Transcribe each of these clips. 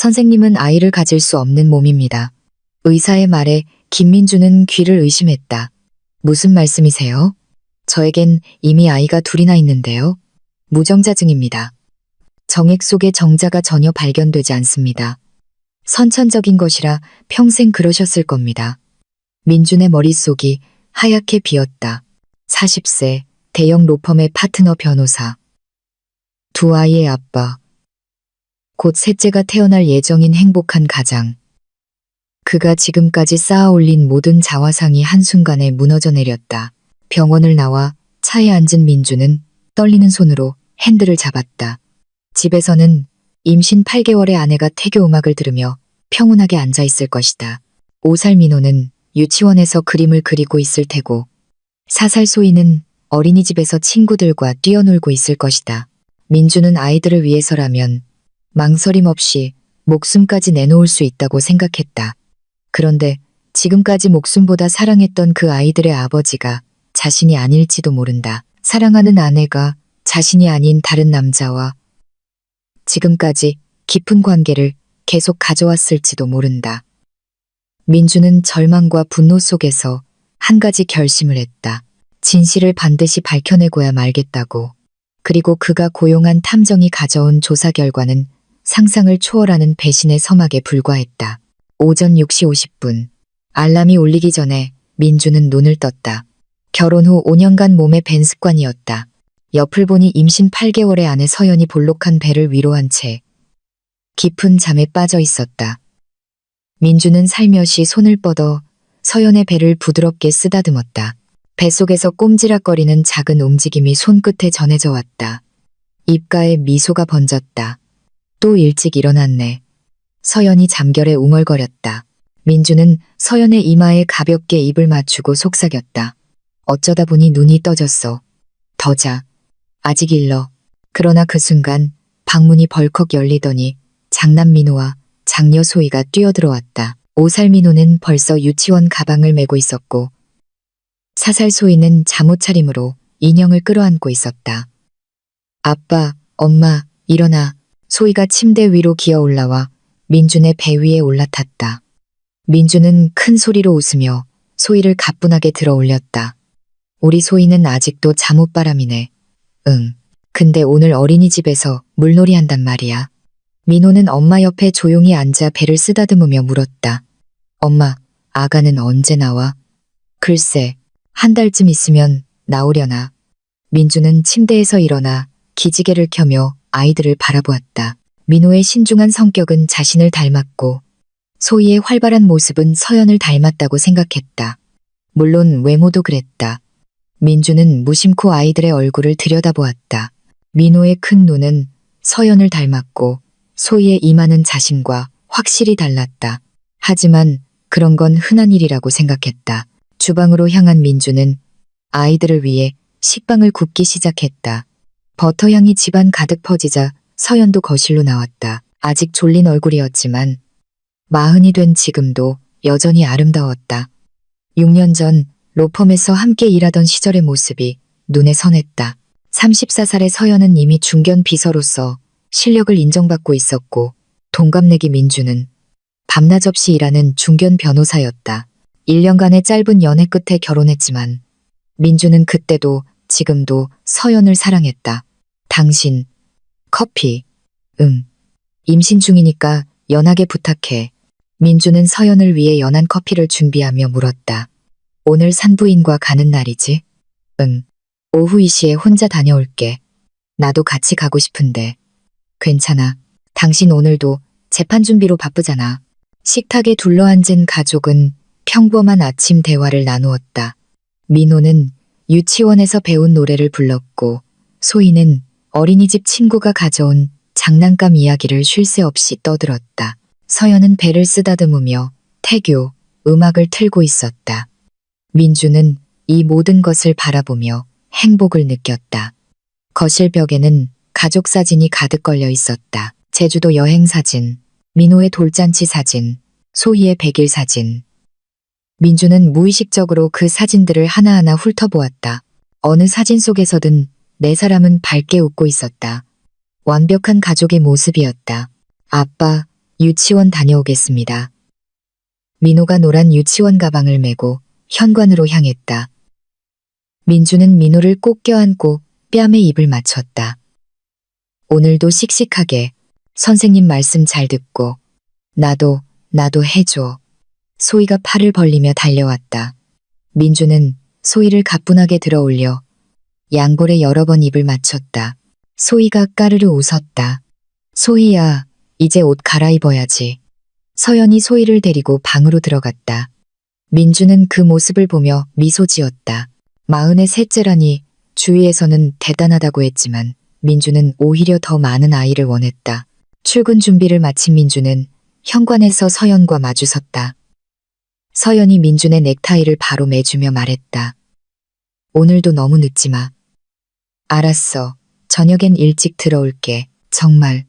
선생님은 아이를 가질 수 없는 몸입니다. 의사의 말에 김민주는 귀를 의심했다. 무슨 말씀이세요? 저에겐 이미 아이가 둘이나 있는데요. 무정자증입니다. 정액 속의 정자가 전혀 발견되지 않습니다. 선천적인 것이라 평생 그러셨을 겁니다. 민준의 머릿속이 하얗게 비었다. 40세, 대형 로펌의 파트너 변호사. 두 아이의 아빠. 곧 셋째가 태어날 예정인 행복한 가장. 그가 지금까지 쌓아올린 모든 자화상이 한순간에 무너져 내렸다. 병원을 나와 차에 앉은 민주는 떨리는 손으로 핸들을 잡았다. 집에서는 임신 8개월의 아내가 태교 음악을 들으며 평온하게 앉아 있을 것이다. 5살 민호는 유치원에서 그림을 그리고 있을 테고 4살 소희는 어린이집에서 친구들과 뛰어놀고 있을 것이다. 민주는 아이들을 위해서라면 망설임 없이 목숨까지 내놓을 수 있다고 생각했다. 그런데 지금까지 목숨보다 사랑했던 그 아이들의 아버지가 자신이 아닐지도 모른다. 사랑하는 아내가 자신이 아닌 다른 남자와 지금까지 깊은 관계를 계속 가져왔을지도 모른다. 민주는 절망과 분노 속에서 한 가지 결심을 했다. 진실을 반드시 밝혀내고야 말겠다고. 그리고 그가 고용한 탐정이 가져온 조사 결과는 상상을 초월하는 배신의 서막에 불과했다. 오전 6시 50분. 알람이 울리기 전에 민주는 눈을 떴다. 결혼 후 5년간 몸에 밴 습관이었다. 옆을 보니 임신 8개월의 아내 서연이 볼록한 배를 위로한 채 깊은 잠에 빠져 있었다. 민주는 살며시 손을 뻗어 서연의 배를 부드럽게 쓰다듬었다. 뱃속에서 꼼지락거리는 작은 움직임이 손끝에 전해져 왔다. 입가에 미소가 번졌다. 또 일찍 일어났네. 서연이 잠결에 웅얼거렸다. 민주는 서연의 이마에 가볍게 입을 맞추고 속삭였다. 어쩌다 보니 눈이 떠졌어. 더 자. 아직 일러. 그러나 그 순간 방문이 벌컥 열리더니 장남 민호와 장녀 소희가 뛰어들어왔다. 5살 민호는 벌써 유치원 가방을 메고 있었고 4살 소희는 잠옷 차림으로 인형을 끌어안고 있었다. 아빠, 엄마, 일어나. 소희가 침대 위로 기어 올라와 민준의 배 위에 올라탔다. 민주는 큰 소리로 웃으며 소희를 가뿐하게 들어 올렸다. 우리 소희는 아직도 잠옷바람이네. 응. 근데 오늘 어린이집에서 물놀이 한단 말이야. 민호는 엄마 옆에 조용히 앉아 배를 쓰다듬으며 물었다. 엄마, 아가는 언제 나와? 글쎄, 한 달쯤 있으면 나오려나. 민주는 침대에서 일어나 기지개를 켜며 아이들을 바라보았다. 민호의 신중한 성격은 자신을 닮았고 소희의 활발한 모습은 서연을 닮았다고 생각했다. 물론 외모도 그랬다. 민주는 무심코 아이들의 얼굴을 들여다보았다. 민호의 큰 눈은 서연을 닮았고 소희의 이마는 자신과 확실히 달랐다. 하지만 그런 건 흔한 일이라고 생각했다. 주방으로 향한 민주는 아이들을 위해 식빵을 굽기 시작했다. 버터향이 집안 가득 퍼지자 서연도 거실로 나왔다. 아직 졸린 얼굴이었지만 40이 된 지금도 여전히 아름다웠다. 6년 전 로펌에서 함께 일하던 시절의 모습이 눈에 선했다. 34살의 서연은 이미 중견 비서로서 실력을 인정받고 있었고 동갑내기 민주는 밤낮 없이 일하는 중견 변호사였다. 1년간의 짧은 연애 끝에 결혼했지만 민주는 그때도 지금도 서연을 사랑했다. 당신, 커피. 응. 임신 중이니까 연하게 부탁해. 민주는 서연을 위해 연한 커피를 준비하며 물었다. 오늘 산부인과 가는 날이지? 응. 오후 2시에 혼자 다녀올게. 나도 같이 가고 싶은데. 괜찮아. 당신 오늘도 재판 준비로 바쁘잖아. 식탁에 둘러앉은 가족은 평범한 아침 대화를 나누었다. 민호는 유치원에서 배운 노래를 불렀고 소희는 어린이집 친구가 가져온 장난감 이야기를 쉴 새 없이 떠들었다. 서연은 배를 쓰다듬으며 태교, 음악을 틀고 있었다. 민주는 이 모든 것을 바라보며 행복을 느꼈다. 거실 벽에는 가족 사진이 가득 걸려 있었다. 제주도 여행 사진, 민호의 돌잔치 사진, 소희의 100일 사진. 민주는 무의식적으로 그 사진들을 하나하나 훑어보았다. 어느 사진 속에서든 네 사람은 밝게 웃고 있었다. 완벽한 가족의 모습이었다. 아빠, 유치원 다녀오겠습니다. 민호가 노란 유치원 가방을 메고 현관으로 향했다. 민주는 민호를 꼭 껴안고 뺨에 입을 맞췄다. 오늘도 씩씩하게 선생님 말씀 잘 듣고 나도 해줘. 소희가 팔을 벌리며 달려왔다. 민주는 소희를 가뿐하게 들어올려 양볼에 여러 번 입을 맞췄다. 소희가 까르르 웃었다. 소희야, 이제 옷 갈아입어야지. 서연이 소희를 데리고 방으로 들어갔다. 민주는 그 모습을 보며 미소 지었다. 43째라니 주위에서는 대단하다고 했지만 민주는 오히려 더 많은 아이를 원했다. 출근 준비를 마친 민주는 현관에서 서연과 마주섰다. 서연이 민준의 넥타이를 바로 매주며 말했다. 오늘도 너무 늦지 마. 알았어. 저녁엔 일찍 들어올게. 정말.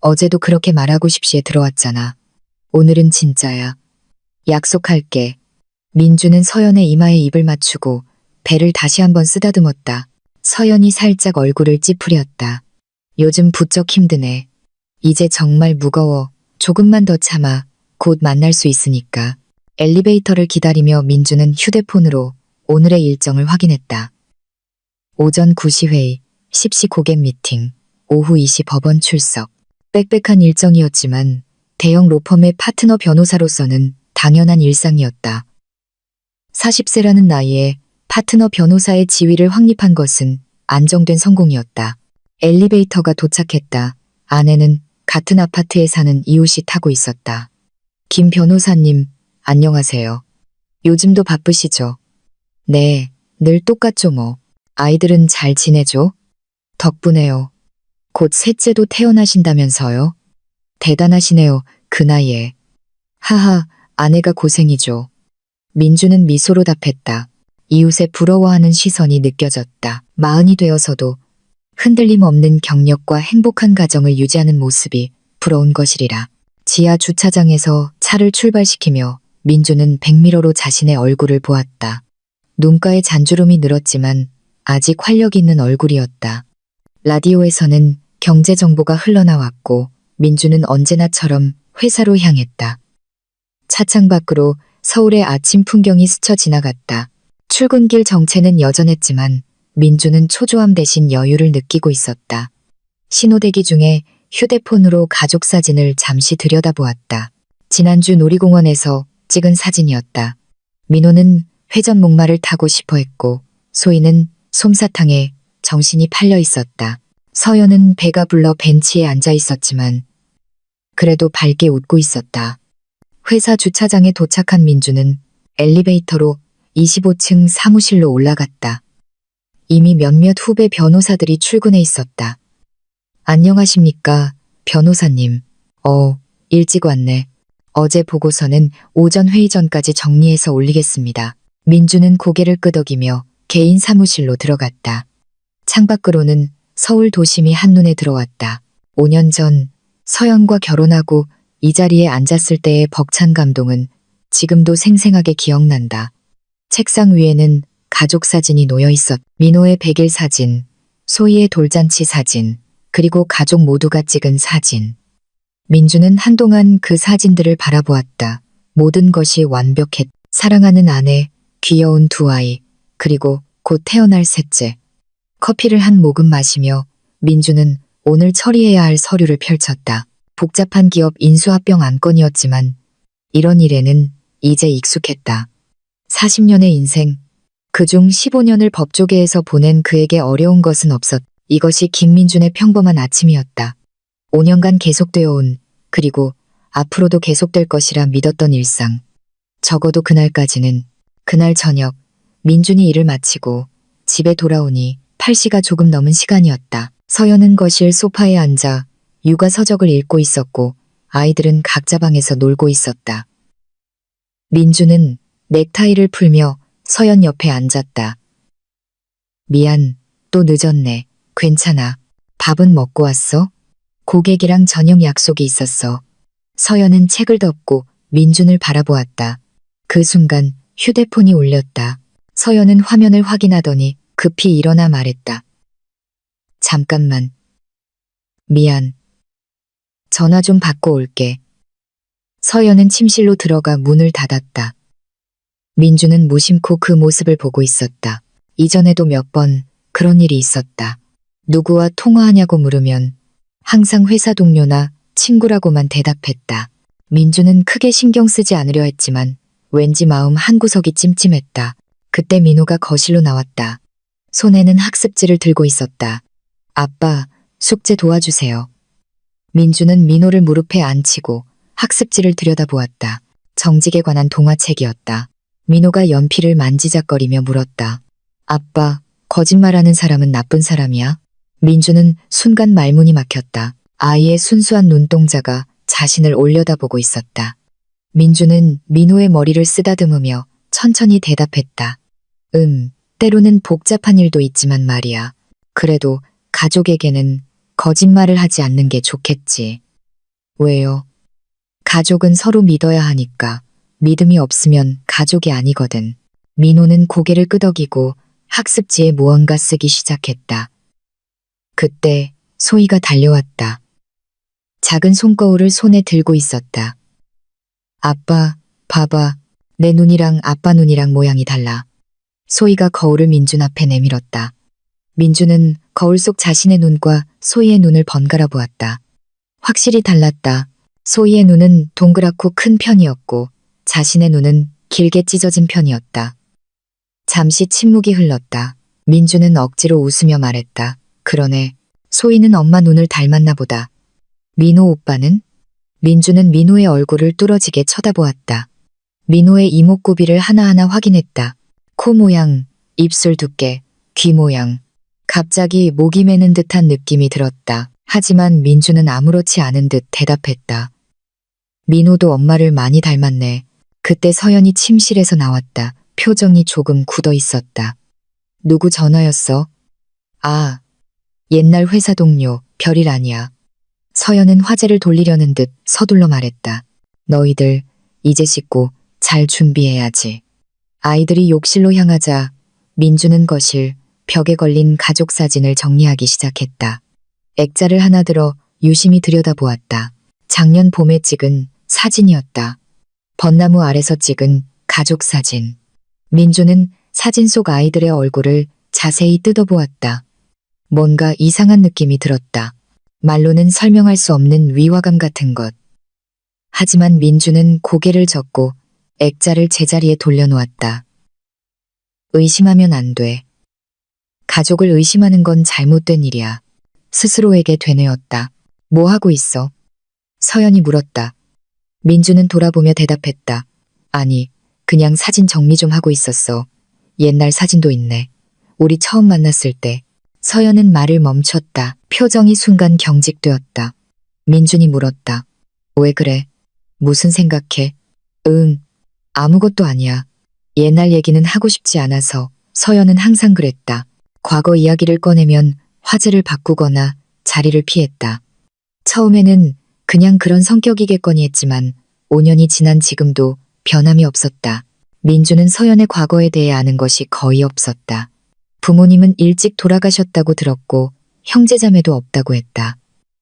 어제도 그렇게 말하고 싶시에 들어왔잖아. 오늘은 진짜야. 약속할게. 민주는 서연의 이마에 입을 맞추고 배를 다시 한번 쓰다듬었다. 서연이 살짝 얼굴을 찌푸렸다. 요즘 부쩍 힘드네. 이제 정말 무거워. 조금만 더 참아. 곧 만날 수 있으니까. 엘리베이터를 기다리며 민주는 휴대폰으로 오늘의 일정을 확인했다. 오전 9시 회의, 10시 고객 미팅, 오후 2시 법원 출석. 빽빽한 일정이었지만 대형 로펌의 파트너 변호사로서는 당연한 일상이었다. 40세라는 나이에 파트너 변호사의 지위를 확립한 것은 안정된 성공이었다. 엘리베이터가 도착했다. 안에는 같은 아파트에 사는 이웃이 타고 있었다. 김 변호사님, 안녕하세요. 요즘도 바쁘시죠? 네, 늘 똑같죠 뭐. 아이들은 잘 지내죠? 덕분에요. 곧 셋째도 태어나신다면서요? 대단하시네요, 그 나이에. 하하, 아내가 고생이죠. 민주는 미소로 답했다. 이웃의 부러워하는 시선이 느껴졌다. 40이 되어서도 흔들림 없는 경력과 행복한 가정을 유지하는 모습이 부러운 것이리라. 지하 주차장에서 차를 출발시키며 민주는 백미러로 자신의 얼굴을 보았다. 눈가에 잔주름이 늘었지만 아직 활력 있는 얼굴이었다. 라디오에서는 경제 정보가 흘러나왔고 민주는 언제나처럼 회사로 향했다. 차창 밖으로 서울의 아침 풍경이 스쳐 지나갔다. 출근길 정체는 여전했지만 민주는 초조함 대신 여유를 느끼고 있었다. 신호대기 중에 휴대폰으로 가족 사진을 잠시 들여다보았다. 지난주 놀이공원에서 찍은 사진이었다. 민호는 회전 목마를 타고 싶어 했고 소희는 솜사탕에 정신이 팔려 있었다. 서연은 배가 불러 벤치에 앉아 있었지만 그래도 밝게 웃고 있었다. 회사 주차장에 도착한 민주는 엘리베이터로 25층 사무실로 올라갔다. 이미 몇몇 후배 변호사들이 출근해 있었다. 안녕하십니까, 변호사님. 일찍 왔네. 어제 보고서는 오전 회의 전까지 정리해서 올리겠습니다. 민주는 고개를 끄덕이며 개인 사무실로 들어갔다. 창밖으로는 서울 도심이 한눈에 들어왔다. 5년 전 서연과 결혼하고 이 자리에 앉았을 때의 벅찬 감동은 지금도 생생하게 기억난다. 책상 위에는 가족 사진이 놓여 있었. 민호의 100일 사진, 소희의 돌잔치 사진, 그리고 가족 모두가 찍은 사진. 민주는 한동안 그 사진들을 바라보았다. 모든 것이 완벽했. 사랑하는 아내, 귀여운 두 아이, 그리고 곧 태어날 셋째. 커피를 한 모금 마시며 민주는 오늘 처리해야 할 서류를 펼쳤다. 복잡한 기업 인수합병 안건이었지만 이런 일에는 이제 익숙했다. 40년의 인생, 그중 15년을 법조계에서 보낸 그에게 어려운 것은 없었. 이것이 김민준의 평범한 아침이었다. 5년간 계속되어 온, 그리고 앞으로도 계속될 것이라 믿었던 일상. 적어도 그날까지는. 그날 저녁 민준이 일을 마치고 집에 돌아오니 8시가 조금 넘은 시간이었다. 서연은 거실 소파에 앉아 육아 서적을 읽고 있었고 아이들은 각자 방에서 놀고 있었다. 민주는 넥타이를 풀며 서연 옆에 앉았다. 미안, 또 늦었네. 괜찮아. 밥은 먹고 왔어? 고객이랑 저녁 약속이 있었어. 서연은 책을 덮고 민준을 바라보았다. 그 순간 휴대폰이 울렸다. 서연은 화면을 확인하더니 급히 일어나 말했다. 잠깐만. 미안. 전화 좀 받고 올게. 서연은 침실로 들어가 문을 닫았다. 민주는 무심코 그 모습을 보고 있었다. 이전에도 몇 번 그런 일이 있었다. 누구와 통화하냐고 물으면 항상 회사 동료나 친구라고만 대답했다. 민주는 크게 신경 쓰지 않으려 했지만 왠지 마음 한구석이 찜찜했다. 그때 민호가 거실로 나왔다. 손에는 학습지를 들고 있었다. 아빠, 숙제 도와주세요. 민주는 민호를 무릎에 앉히고 학습지를 들여다보았다. 정직에 관한 동화책이었다. 민호가 연필을 만지작거리며 물었다. 아빠, 거짓말하는 사람은 나쁜 사람이야? 민주는 순간 말문이 막혔다. 아이의 순수한 눈동자가 자신을 올려다보고 있었다. 민주는 민호의 머리를 쓰다듬으며 천천히 대답했다. 때로는 복잡한 일도 있지만 말이야. 그래도 가족에게는 거짓말을 하지 않는 게 좋겠지. 왜요? 가족은 서로 믿어야 하니까. 믿음이 없으면 가족이 아니거든. 민호는 고개를 끄덕이고 학습지에 무언가 쓰기 시작했다. 그때 소희가 달려왔다. 작은 손거울을 손에 들고 있었다. 아빠, 봐봐. 내 눈이랑 아빠 눈이랑 모양이 달라. 소희가 거울을 민준 앞에 내밀었다. 민주는 거울 속 자신의 눈과 소희의 눈을 번갈아 보았다. 확실히 달랐다. 소희의 눈은 동그랗고 큰 편이었고 자신의 눈은 길게 찢어진 편이었다. 잠시 침묵이 흘렀다. 민주는 억지로 웃으며 말했다. 그러네. 소희는 엄마 눈을 닮았나 보다. 민호 오빠는? 민주는 민호의 얼굴을 뚫어지게 쳐다보았다. 민호의 이목구비를 하나하나 확인했다. 코 모양, 입술 두께, 귀 모양. 갑자기 목이 메는 듯한 느낌이 들었다. 하지만 민주는 아무렇지 않은 듯 대답했다. 민호도 엄마를 많이 닮았네. 그때 서연이 침실에서 나왔다. 표정이 조금 굳어 있었다. 누구 전화였어? 아, 옛날 회사 동료, 별일 아니야. 서연은 화제를 돌리려는 듯 서둘러 말했다. 너희들 이제 씻고 잘 준비해야지. 아이들이 욕실로 향하자 민주는 거실, 벽에 걸린 가족 사진을 정리하기 시작했다. 액자를 하나 들어 유심히 들여다보았다. 작년 봄에 찍은 사진이었다. 벚나무 아래서 찍은 가족 사진. 민주는 사진 속 아이들의 얼굴을 자세히 뜯어보았다. 뭔가 이상한 느낌이 들었다. 말로는 설명할 수 없는 위화감 같은 것. 하지만 민주는 고개를 젓고 액자를 제자리에 돌려놓았다. 의심하면 안 돼. 가족을 의심하는 건 잘못된 일이야. 스스로에게 되뇌었다. 뭐 하고 있어? 서연이 물었다. 민주는 돌아보며 대답했다. 아니, 그냥 사진 정리 좀 하고 있었어. 옛날 사진도 있네. 우리 처음 만났을 때. 서연은 말을 멈췄다. 표정이 순간 경직되었다. 민준이 물었다. 왜 그래? 무슨 생각해? 아무것도 아니야. 옛날 얘기는 하고 싶지 않아서. 서연은 항상 그랬다. 과거 이야기를 꺼내면 화제를 바꾸거나 자리를 피했다. 처음에는 그냥 그런 성격이겠거니 했지만 5년이 지난 지금도 변함이 없었다. 민주는 서연의 과거에 대해 아는 것이 거의 없었다. 부모님은 일찍 돌아가셨다고 들었고 형제자매도 없다고 했다.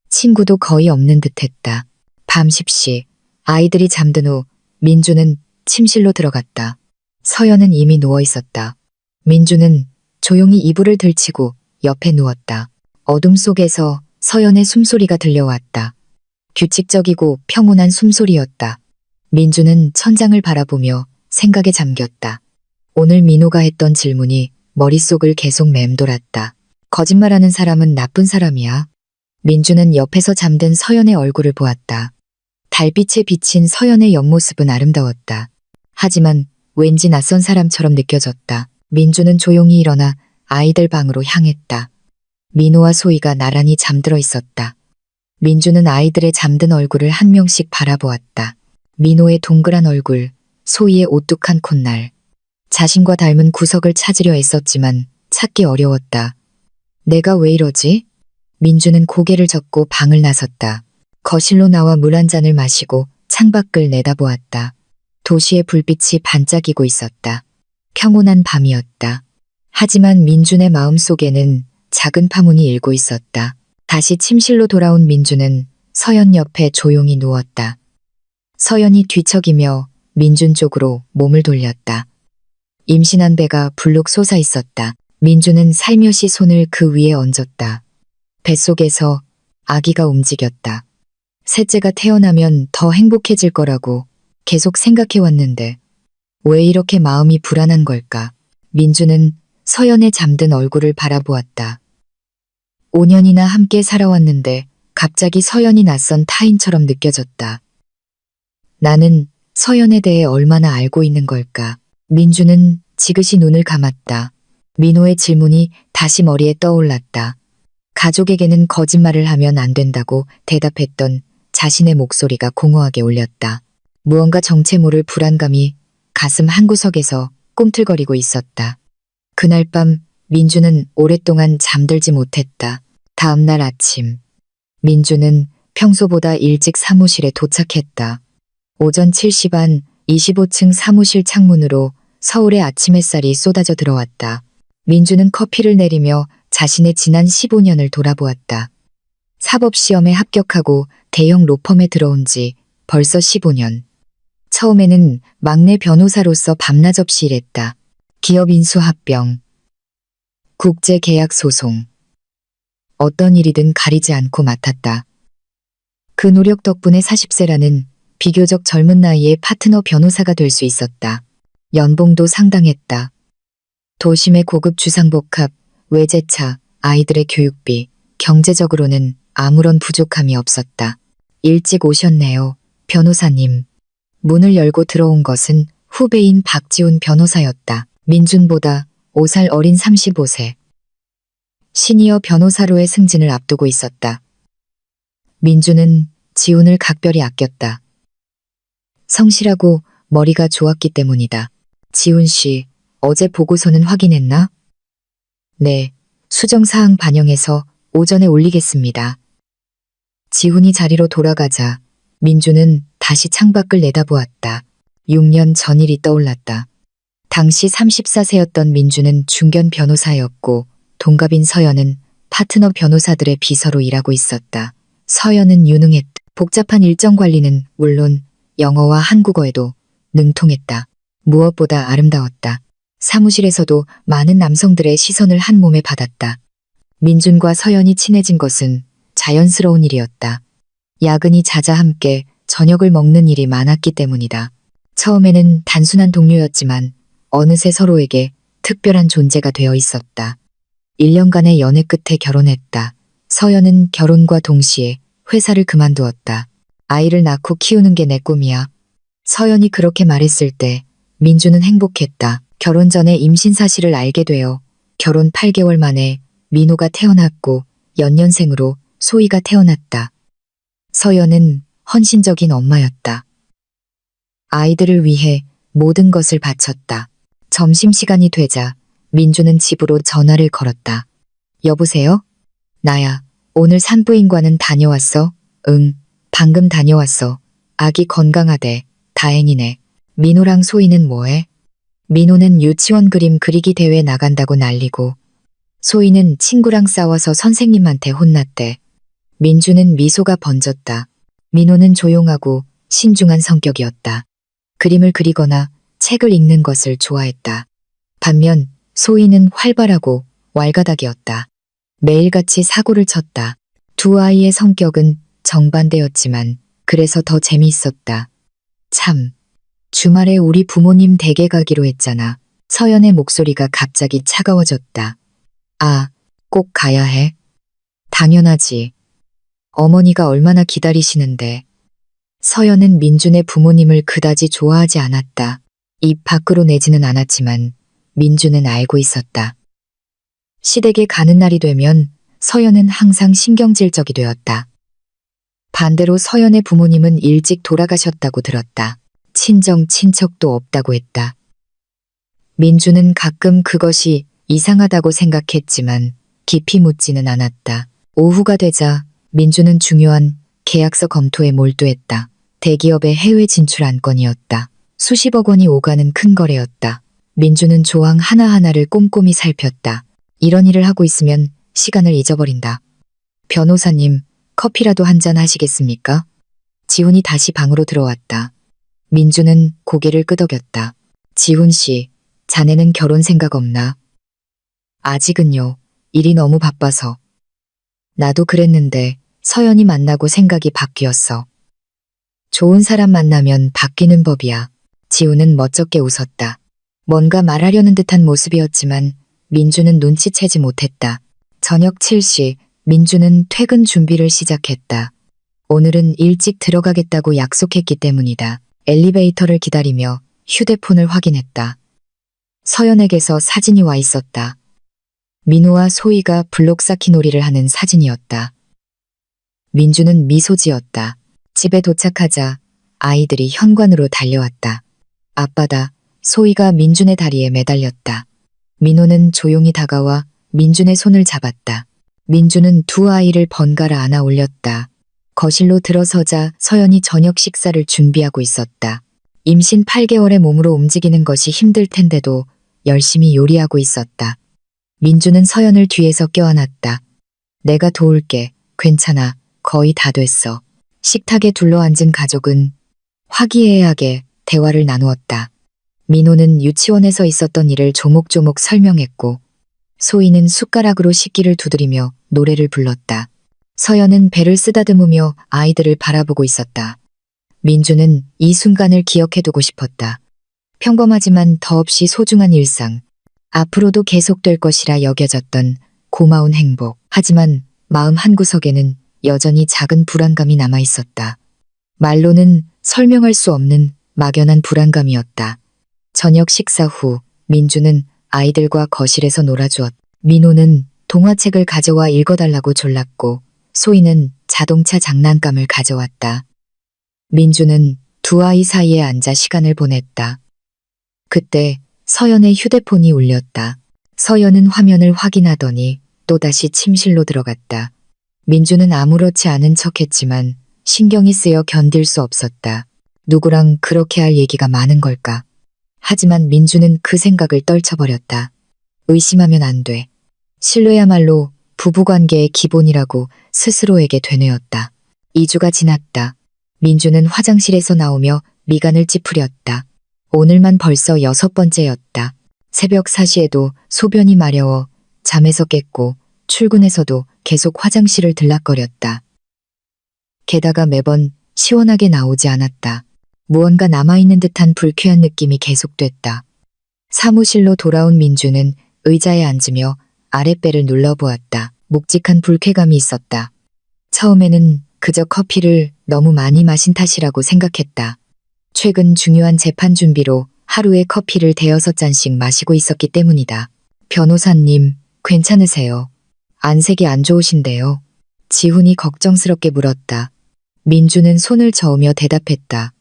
친구도 거의 없는 듯했다. 밤 10시 아이들이 잠든 후 민주는 침실로 들어갔다. 서연은 이미 누워 있었다. 민주는 조용히 이불을 들치고 옆에 누웠다. 어둠 속에서 서연의 숨소리가 들려왔다. 규칙적이고 평온한 숨소리였다. 민주는 천장을 바라보며 생각에 잠겼다. 오늘 민호가 했던 질문이 머릿속을 계속 맴돌았다. 거짓말하는 사람은 나쁜 사람이야. 민주는 옆에서 잠든 서연의 얼굴을 보았다. 달빛에 비친 서연의 옆모습은 아름다웠다. 하지만 왠지 낯선 사람처럼 느껴졌다. 민주는 조용히 일어나 아이들 방으로 향했다. 민호와 소희가 나란히 잠들어 있었다. 민주는 아이들의 잠든 얼굴을 한 명씩 바라보았다. 민호의 동그란 얼굴, 소희의 오뚝한 콧날. 자신과 닮은 구석을 찾으려 애썼지만 찾기 어려웠다. 내가 왜 이러지? 민주는 고개를 젓고 방을 나섰다. 거실로 나와 물 한 잔을 마시고 창밖을 내다보았다. 도시의 불빛이 반짝이고 있었다. 평온한 밤이었다. 하지만 민준의 마음속에는 작은 파문이 일고 있었다. 다시 침실로 돌아온 민주는 서연 옆에 조용히 누웠다. 서연이 뒤척이며 민준 쪽으로 몸을 돌렸다. 임신한 배가 불룩 솟아 있었다. 민준은 살며시 손을 그 위에 얹었다. 뱃속에서 아기가 움직였다. 셋째가 태어나면 더 행복해질 거라고 계속 생각해왔는데 왜 이렇게 마음이 불안한 걸까? 민준은 서연의 잠든 얼굴을 바라보았다. 5년이나 함께 살아왔는데 갑자기 서연이 낯선 타인처럼 느껴졌다. 나는 서연에 대해 얼마나 알고 있는 걸까? 민준은 지그시 눈을 감았다. 민호의 질문이 다시 머리에 떠올랐다. 가족에게는 거짓말을 하면 안 된다고 대답했던 자신의 목소리가 공허하게 울렸다. 무언가 정체 모를 불안감이 가슴 한구석에서 꿈틀거리고 있었다. 그날 밤 민주는 오랫동안 잠들지 못했다. 다음 날 아침 민주는 평소보다 일찍 사무실에 도착했다. 오전 7시 반 25층 사무실 창문으로 서울의 아침 햇살이 쏟아져 들어왔다. 민주는 커피를 내리며 자신의 지난 15년을 돌아보았다. 사법시험에 합격하고 대형 로펌에 들어온 지 벌써 15년. 처음에는 막내 변호사로서 밤낮 없이 일했다. 기업 인수 합병, 국제 계약 소송. 어떤 일이든 가리지 않고 맡았다. 그 노력 덕분에 40세라는 비교적 젊은 나이에 파트너 변호사가 될 수 있었다. 연봉도 상당했다. 도심의 고급 주상복합, 외제차, 아이들의 교육비, 경제적으로는 아무런 부족함이 없었다. 일찍 오셨네요, 변호사님. 문을 열고 들어온 것은 후배인 박지훈 변호사였다. 민준보다 5살 어린 35세. 시니어 변호사로의 승진을 앞두고 있었다. 민준은 지훈을 각별히 아꼈다. 성실하고 머리가 좋았기 때문이다. 지훈 씨, 어제 보고서는 확인했나? 네, 수정사항 반영해서 오전에 올리겠습니다. 지훈이 자리로 돌아가자 민주는 다시 창밖을 내다보았다. 6년 전 일이 떠올랐다. 당시 34세였던 민주는 중견 변호사였고 동갑인 서연은 파트너 변호사들의 비서로 일하고 있었다. 서연은 유능했다. 복잡한 일정 관리는 물론 영어와 한국어에도 능통했다. 무엇보다 아름다웠다. 사무실에서도 많은 남성들의 시선을 한 몸에 받았다. 민준과 서연이 친해진 것은 자연스러운 일이었다. 야근이 잦아 함께 저녁을 먹는 일이 많았기 때문이다. 처음에는 단순한 동료였지만 어느새 서로에게 특별한 존재가 되어 있었다. 1년간의 연애 끝에 결혼했다. 서연은 결혼과 동시에 회사를 그만두었다. 아이를 낳고 키우는 게 내 꿈이야. 서연이 그렇게 말했을 때 민주는 행복했다. 결혼 전에 임신 사실을 알게 되어 결혼 8개월 만에 민호가 태어났고 연년생으로 소희가 태어났다. 서연은 헌신적인 엄마였다. 아이들을 위해 모든 것을 바쳤다. 점심시간이 되자 민주는 집으로 전화를 걸었다. 여보세요? 나야. 오늘 산부인과는 다녀왔어? 응, 방금 다녀왔어. 아기 건강하대. 다행이네. 민호랑 소희는 뭐해? 민호는 유치원 그림 그리기 대회 나간다고 난리고 소희는 친구랑 싸워서 선생님한테 혼났대. 민주는 미소가 번졌다. 민호는 조용하고 신중한 성격이었다. 그림을 그리거나 책을 읽는 것을 좋아했다. 반면 소희는 활발하고 왈가닥이었다. 매일같이 사고를 쳤다. 두 아이의 성격은 정반대였지만 그래서 더 재미있었다. 참, 주말에 우리 부모님 댁에 가기로 했잖아. 서연의 목소리가 갑자기 차가워졌다. 아, 꼭 가야 해? 당연하지. 어머니가 얼마나 기다리시는데. 서연은 민준의 부모님을 그다지 좋아하지 않았다. 입 밖으로 내지는 않았지만 민준은 알고 있었다. 시댁에 가는 날이 되면 서연은 항상 신경질적이 되었다. 반대로 서연의 부모님은 일찍 돌아가셨다고 들었다. 친정 친척도 없다고 했다. 민주는 가끔 그것이 이상하다고 생각했지만 깊이 묻지는 않았다. 오후가 되자 민주는 중요한 계약서 검토에 몰두했다. 대기업의 해외 진출 안건이었다. 수십억 원이 오가는 큰 거래였다. 민주는 조항 하나하나를 꼼꼼히 살폈다. 이런 일을 하고 있으면 시간을 잊어버린다. 변호사님, 커피라도 한잔 하시겠습니까? 지훈이 다시 방으로 들어왔다. 민주는 고개를 끄덕였다. 지훈 씨, 자네는 결혼 생각 없나? 아직은요. 일이 너무 바빠서. 나도 그랬는데 서연이 만나고 생각이 바뀌었어. 좋은 사람 만나면 바뀌는 법이야. 지훈은 멋쩍게 웃었다. 뭔가 말하려는 듯한 모습이었지만 민주는 눈치채지 못했다. 저녁 7시 민주는 퇴근 준비를 시작했다. 오늘은 일찍 들어가겠다고 약속했기 때문이다. 엘리베이터를 기다리며 휴대폰을 확인했다. 서연에게서 사진이 와 있었다. 민호와 소희가 블록 쌓기 놀이를 하는 사진이었다. 민주는 미소 지었다. 집에 도착하자 아이들이 현관으로 달려왔다. 아빠다. 소희가 민준의 다리에 매달렸다. 민호는 조용히 다가와 민준의 손을 잡았다. 민준은 두 아이를 번갈아 안아 올렸다. 거실로 들어서자 서연이 저녁 식사를 준비하고 있었다. 임신 8개월의 몸으로 움직이는 것이 힘들 텐데도 열심히 요리하고 있었다. 민주는 서연을 뒤에서 껴안았다. 내가 도울게. 괜찮아. 거의 다 됐어. 식탁에 둘러앉은 가족은 화기애애하게 대화를 나누었다. 민호는 유치원에서 있었던 일을 조목조목 설명했고 소희는 숟가락으로 식기를 두드리며 노래를 불렀다. 서연은 배를 쓰다듬으며 아이들을 바라보고 있었다. 민주는 이 순간을 기억해두고 싶었다. 평범하지만 더없이 소중한 일상, 앞으로도 계속될 것이라 여겨졌던 고마운 행복. 하지만 마음 한구석에는 여전히 작은 불안감이 남아있었다. 말로는 설명할 수 없는 막연한 불안감이었다. 저녁 식사 후 민주는 아이들과 거실에서 놀아주었다. 민호는 동화책을 가져와 읽어달라고 졸랐고 소희는 자동차 장난감을 가져왔다. 민주는 두 아이 사이에 앉아 시간을 보냈다. 그때 서연의 휴대폰이 울렸다. 서연은 화면을 확인하더니 또다시 침실로 들어갔다. 민주는 아무렇지 않은 척했지만 신경이 쓰여 견딜 수 없었다. 누구랑 그렇게 할 얘기가 많은 걸까? 하지만 민주는 그 생각을 떨쳐버렸다. 의심하면 안 돼. 신뢰야말로 부부관계의 기본이라고 스스로에게 되뇌었다. 2주가 지났다. 민주는 화장실에서 나오며 미간을 찌푸렸다. 오늘만 벌써 6번째였다. 새벽 4시에도 소변이 마려워 잠에서 깼고 출근해서도 계속 화장실을 들락거렸다. 게다가 매번 시원하게 나오지 않았다. 무언가 남아있는 듯한 불쾌한 느낌이 계속됐다. 사무실로 돌아온 민주는 의자에 앉으며 아랫배를 눌러보았다. 묵직한 불쾌감이 있었다. 처음에는 그저 커피를 너무 많이 마신 탓이라고 생각했다. 최근 중요한 재판 준비로 하루에 커피를 대여섯 잔씩 마시고 있었기 때문이다. 변호사님, 괜찮으세요? 안색이 안 좋으신데요. 지훈이 걱정스럽게 물었다. 민주는 손을 저으며 대답했다.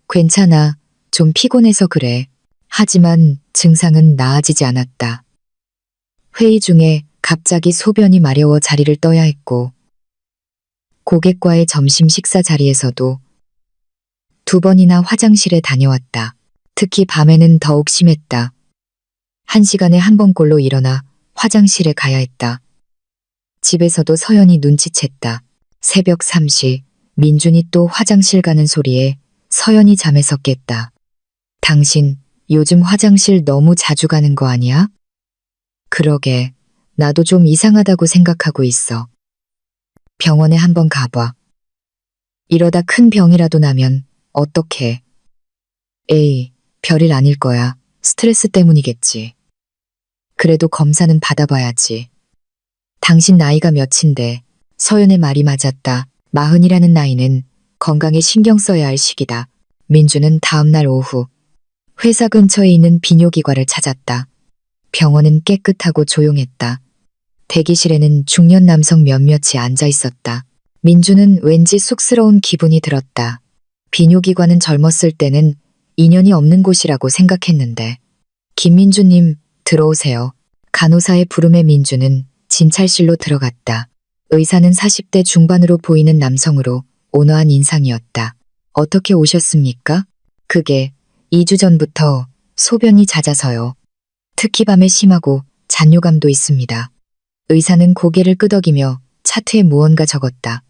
괜찮아. 좀 피곤해서 그래. 하지만 증상은 나아지지 않았다. 회의 중에 갑자기 소변이 마려워 자리를 떠야 했고 고객과의 점심 식사 자리에서도 2번이나 화장실에 다녀왔다. 특히 밤에는 더욱 심했다. 1시간에 1번꼴로 일어나 화장실에 가야 했다. 집에서도 서연이 눈치챘다. 새벽 3시 민준이 또 화장실 가는 소리에 서연이 잠에서 깼다. 당신 요즘 화장실 너무 자주 가는 거 아니야? 그러게, 나도 좀 이상하다고 생각하고 있어. 병원에 한번 가봐. 이러다 큰 병이라도 나면 어떡해. 에이, 별일 아닐 거야. 스트레스 때문이겠지. 그래도 검사는 받아봐야지. 당신 나이가 몇인데? 서연의 말이 맞았다. 40이라는 나이는 건강에 신경 써야 할 시기다. 민주는 다음날 오후 회사 근처에 있는 비뇨기과를 찾았다. 병원은 깨끗하고 조용했다. 대기실에는 중년 남성 몇몇이 앉아 있었다. 민주는 왠지 쑥스러운 기분이 들었다. 비뇨기과는 젊었을 때는 인연이 없는 곳이라고 생각했는데. 김민주님, 들어오세요. 간호사의 부름에 민주는 진찰실로 들어갔다. 의사는 40대 중반으로 보이는 남성으로 온화한 인상이었다. 어떻게 오셨습니까? 그게 2주 전부터 소변이 잦아서요. 특히 밤에 심하고 잔뇨감도 있습니다. 의사는 고개를 끄덕이며 차트에 무언가 적었다.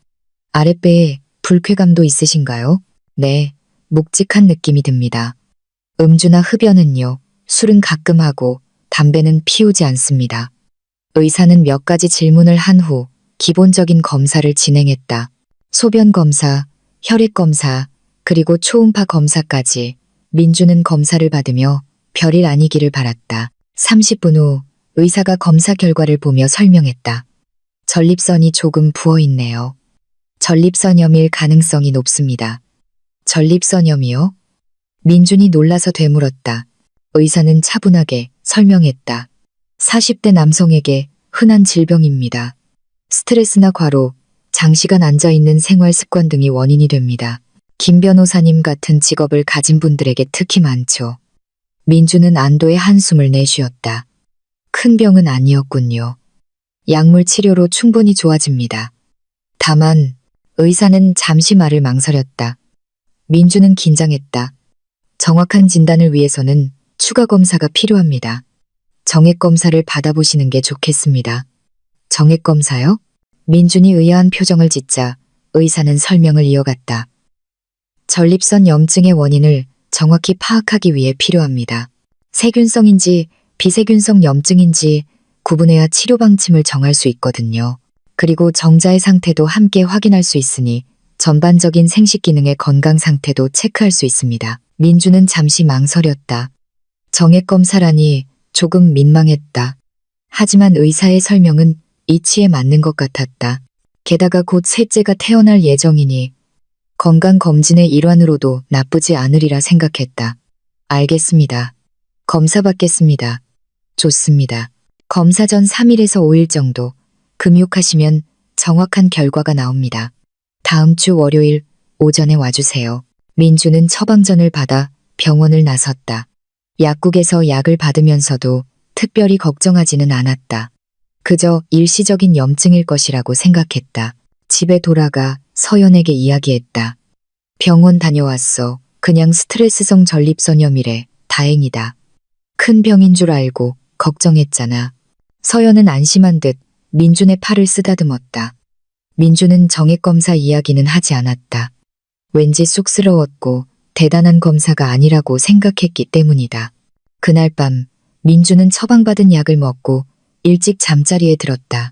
아랫배에 불쾌감도 있으신가요? 네, 묵직한 느낌이 듭니다. 음주나 흡연은요, 술은 가끔 하고 담배는 피우지 않습니다. 의사는 몇 가지 질문을 한 후 기본적인 검사를 진행했다. 소변 검사, 혈액 검사, 그리고 초음파 검사까지. 민주는 검사를 받으며 별일 아니기를 바랐다. 30분 후 의사가 검사 결과를 보며 설명했다. 전립선이 조금 부어 있네요. 전립선염일 가능성이 높습니다. 전립선염이요? 민준이 놀라서 되물었다. 의사는 차분하게 설명했다. 40대 남성에게 흔한 질병입니다. 스트레스나 과로, 장시간 앉아있는 생활 습관 등이 원인이 됩니다. 김 변호사님 같은 직업을 가진 분들에게 특히 많죠. 민주는 안도의 한숨을 내쉬었다. 큰 병은 아니었군요. 약물 치료로 충분히 좋아집니다. 다만 의사는 잠시 말을 망설였다. 민주는 긴장했다. 정확한 진단을 위해서는 추가 검사가 필요합니다. 정액 검사를 받아보시는 게 좋겠습니다. 정액 검사요? 민준이 의아한 표정을 짓자 의사는 설명을 이어갔다. 전립선 염증의 원인을 정확히 파악하기 위해 필요합니다. 세균성인지 비세균성 염증인지 구분해야 치료 방침을 정할 수 있거든요. 그리고 정자의 상태도 함께 확인할 수 있으니 전반적인 생식 기능의 건강 상태도 체크할 수 있습니다. 민주는 잠시 망설였다. 정액 검사라니 조금 민망했다. 하지만 의사의 설명은 이치에 맞는 것 같았다. 게다가 곧 셋째가 태어날 예정이니 건강검진의 일환으로도 나쁘지 않으리라 생각했다. 알겠습니다. 검사 받겠습니다. 좋습니다. 검사 전 3일에서 5일 정도 금욕하시면 정확한 결과가 나옵니다. 다음 주 월요일 오전에 와주세요. 민주는 처방전을 받아 병원을 나섰다. 약국에서 약을 받으면서도 특별히 걱정하지는 않았다. 그저 일시적인 염증일 것이라고 생각했다. 집에 돌아가 서연에게 이야기했다. 병원 다녀왔어. 그냥 스트레스성 전립선염이래. 다행이다. 큰 병인 줄 알고 걱정했잖아. 서연은 안심한 듯 민준의 팔을 쓰다듬었다. 민준은 정액검사 이야기는 하지 않았다. 왠지 쑥스러웠고 대단한 검사가 아니라고 생각했기 때문이다. 그날 밤 민준은 처방받은 약을 먹고 일찍 잠자리에 들었다.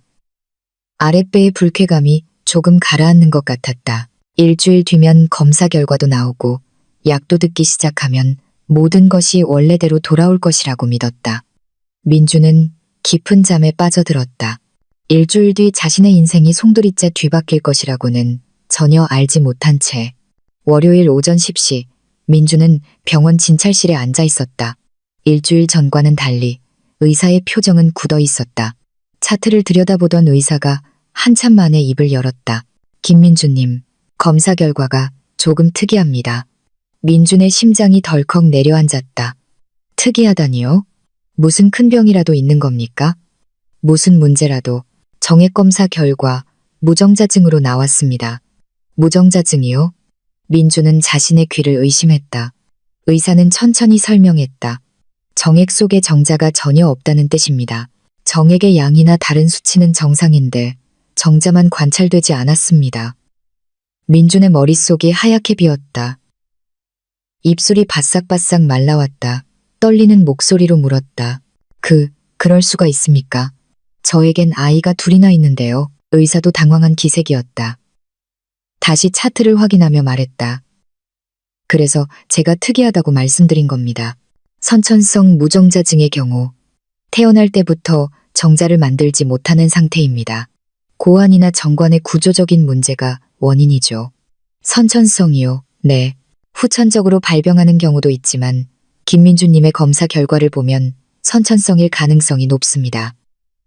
아랫배의 불쾌감이 조금 가라앉는 것 같았다. 일주일 뒤면 검사 결과도 나오고 약도 듣기 시작하면 모든 것이 원래대로 돌아올 것이라고 믿었다. 민주는 깊은 잠에 빠져들었다. 일주일 뒤 자신의 인생이 송두리째 뒤바뀔 것이라고는 전혀 알지 못한 채 월요일 오전 10시 민주는 병원 진찰실에 앉아 있었다. 일주일 전과는 달리 의사의 표정은 굳어 있었다. 차트를 들여다보던 의사가 한참 만에 입을 열었다. 김민주님, 검사 결과가 조금 특이합니다. 민준의 심장이 덜컥 내려앉았다. 특이하다니요? 무슨 큰 병이라도 있는 겁니까? 무슨 문제라도 정액검사 결과 무정자증으로 나왔습니다. 무정자증이요? 민주는 자신의 귀를 의심했다. 의사는 천천히 설명했다. 정액 속에 정자가 전혀 없다는 뜻입니다. 정액의 양이나 다른 수치는 정상인데 정자만 관찰되지 않았습니다. 민준의 머릿속이 하얗게 비었다. 입술이 바싹바싹 말라왔다. 떨리는 목소리로 물었다. 그럴 수가 있습니까? 저에겐 아이가 둘이나 있는데요. 의사도 당황한 기색이었다. 다시 차트를 확인하며 말했다. 그래서 제가 특이하다고 말씀드린 겁니다. 선천성 무정자증의 경우 태어날 때부터 정자를 만들지 못하는 상태입니다. 고환이나 정관의 구조적인 문제가 원인이죠. 선천성이요. 네. 후천적으로 발병하는 경우도 있지만 김민주님의 검사 결과를 보면 선천성일 가능성이 높습니다.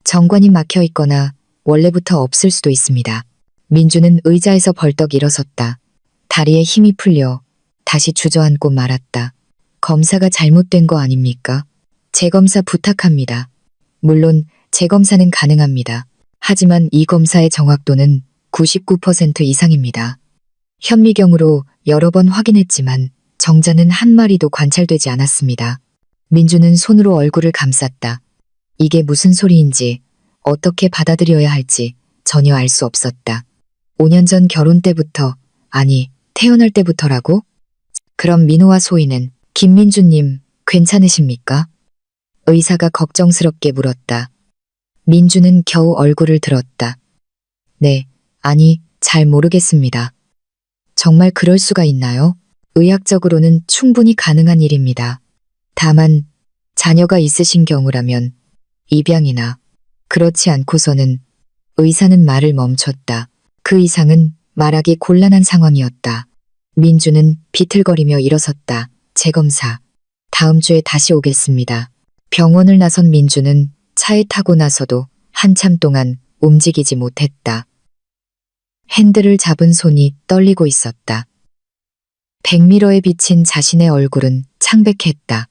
정관이 막혀 있거나 원래부터 없을 수도 있습니다. 민주는 의자에서 벌떡 일어섰다. 다리에 힘이 풀려 다시 주저앉고 말았다. 검사가 잘못된 거 아닙니까? 재검사 부탁합니다. 물론 재검사는 가능합니다. 하지만 이 검사의 정확도는 99% 이상입니다. 현미경으로 여러 번 확인했지만 정자는 한 마리도 관찰되지 않았습니다. 민주는 손으로 얼굴을 감쌌다. 이게 무슨 소리인지 어떻게 받아들여야 할지 전혀 알 수 없었다. 5년 전 결혼 때부터 아니, 태어날 때부터라고? 그럼 민호와 소희는 김민주님 괜찮으십니까? 의사가 걱정스럽게 물었다. 민주는 겨우 얼굴을 들었다. 네, 아니, 잘 모르겠습니다. 정말 그럴 수가 있나요? 의학적으로는 충분히 가능한 일입니다. 다만 자녀가 있으신 경우라면 입양이나 그렇지 않고서는 의사는 말을 멈췄다. 그 이상은 말하기 곤란한 상황이었다. 민주는 비틀거리며 일어섰다. 재검사. 다음 주에 다시 오겠습니다. 병원을 나선 민주는 차에 타고 나서도 한참 동안 움직이지 못했다. 핸들을 잡은 손이 떨리고 있었다. 백미러에 비친 자신의 얼굴은 창백했다.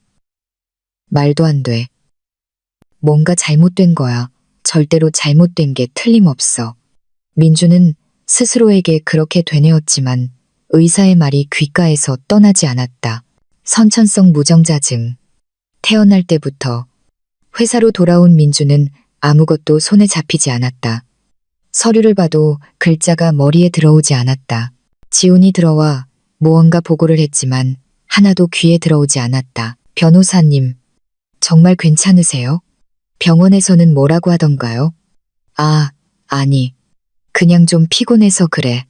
말도 안 돼. 뭔가 잘못된 거야. 절대로 잘못된 게 틀림없어. 민주는 스스로에게 그렇게 되뇌었지만 의사의 말이 귓가에서 떠나지 않았다. 선천성 무정자증. 태어날 때부터. 회사로 돌아온 민주는 아무것도 손에 잡히지 않았다. 서류를 봐도 글자가 머리에 들어오지 않았다. 지훈이 들어와 무언가 보고를 했지만 하나도 귀에 들어오지 않았다. 변호사님, 정말 괜찮으세요? 병원에서는 뭐라고 하던가요? 아니. 그냥 좀 피곤해서 그래.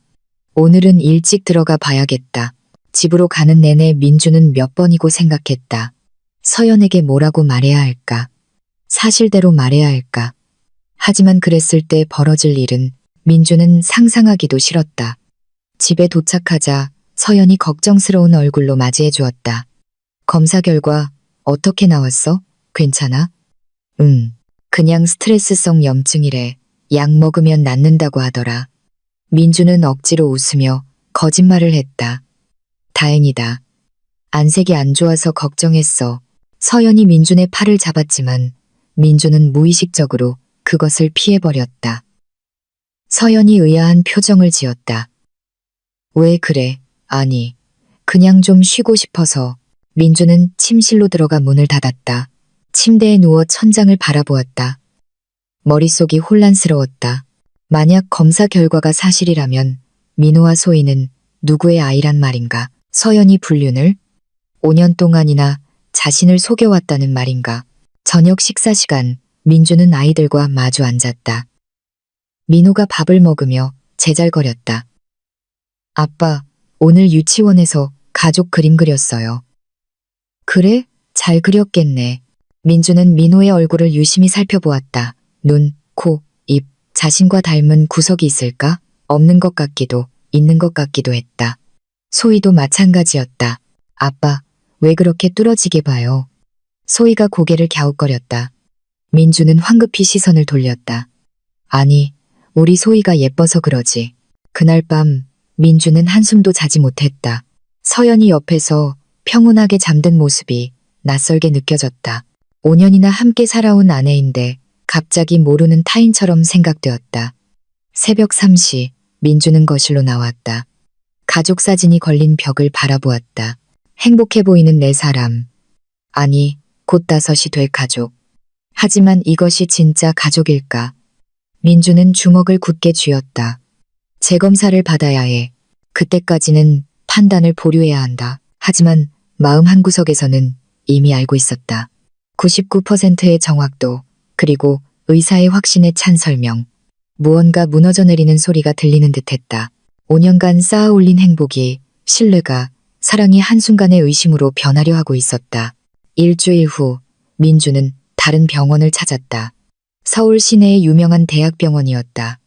오늘은 일찍 들어가 봐야겠다. 집으로 가는 내내 민주는 몇 번이고 생각했다. 서연에게 뭐라고 말해야 할까? 사실대로 말해야 할까? 하지만 그랬을 때 벌어질 일은 민주는 상상하기도 싫었다. 집에 도착하자 서연이 걱정스러운 얼굴로 맞이해 주었다. 검사 결과 어떻게 나왔어? 괜찮아? 응. 그냥 스트레스성 염증이래. 약 먹으면 낫는다고 하더라. 민주는 억지로 웃으며 거짓말을 했다. 다행이다. 안색이 안 좋아서 걱정했어. 서연이 민준의 팔을 잡았지만 민주는 무의식적으로 그것을 피해버렸다. 서연이 의아한 표정을 지었다. 왜 그래? 아니, 그냥 좀 쉬고 싶어서. 민주는 침실로 들어가 문을 닫았다. 침대에 누워 천장을 바라보았다. 머릿속이 혼란스러웠다. 만약 검사 결과가 사실이라면 민호와 소희는 누구의 아이란 말인가? 서연이 불륜을? 5년 동안이나 자신을 속여왔다는 말인가? 저녁 식사 시간, 민주는 아이들과 마주 앉았다. 민호가 밥을 먹으며 제잘거렸다. 아빠, 오늘 유치원에서 가족 그림 그렸어요. 그래? 잘 그렸겠네. 민주는 민호의 얼굴을 유심히 살펴보았다. 눈, 코, 입, 자신과 닮은 구석이 있을까? 없는 것 같기도, 있는 것 같기도 했다. 소희도 마찬가지였다. 아빠, 왜 그렇게 뚫어지게 봐요? 소희가 고개를 갸웃거렸다. 민주는 황급히 시선을 돌렸다. 아니, 우리 소희가 예뻐서 그러지. 그날 밤 민주는 한숨도 자지 못했다. 서연이 옆에서 평온하게 잠든 모습이 낯설게 느껴졌다. 5년이나 함께 살아온 아내인데 갑자기 모르는 타인처럼 생각되었다. 새벽 3시 민주는 거실로 나왔다. 가족 사진이 걸린 벽을 바라보았다. 행복해 보이는 네 사람. 아니, 곧 5이 될 가족. 하지만 이것이 진짜 가족일까? 민주는 주먹을 굳게 쥐었다. 재검사를 받아야 해. 그때까지는 판단을 보류해야 한다. 하지만 마음 한구석에서는 이미 알고 있었다. 99%의 정확도, 그리고 의사의 확신에 찬 설명. 무언가 무너져 내리는 소리가 들리는 듯했다. 5년간 쌓아 올린 행복이, 신뢰가, 사랑이 한순간의 의심으로 변하려 하고 있었다. 일주일 후 민주는 다른 병원을 찾았다. 서울 시내의 유명한 대학병원이었다.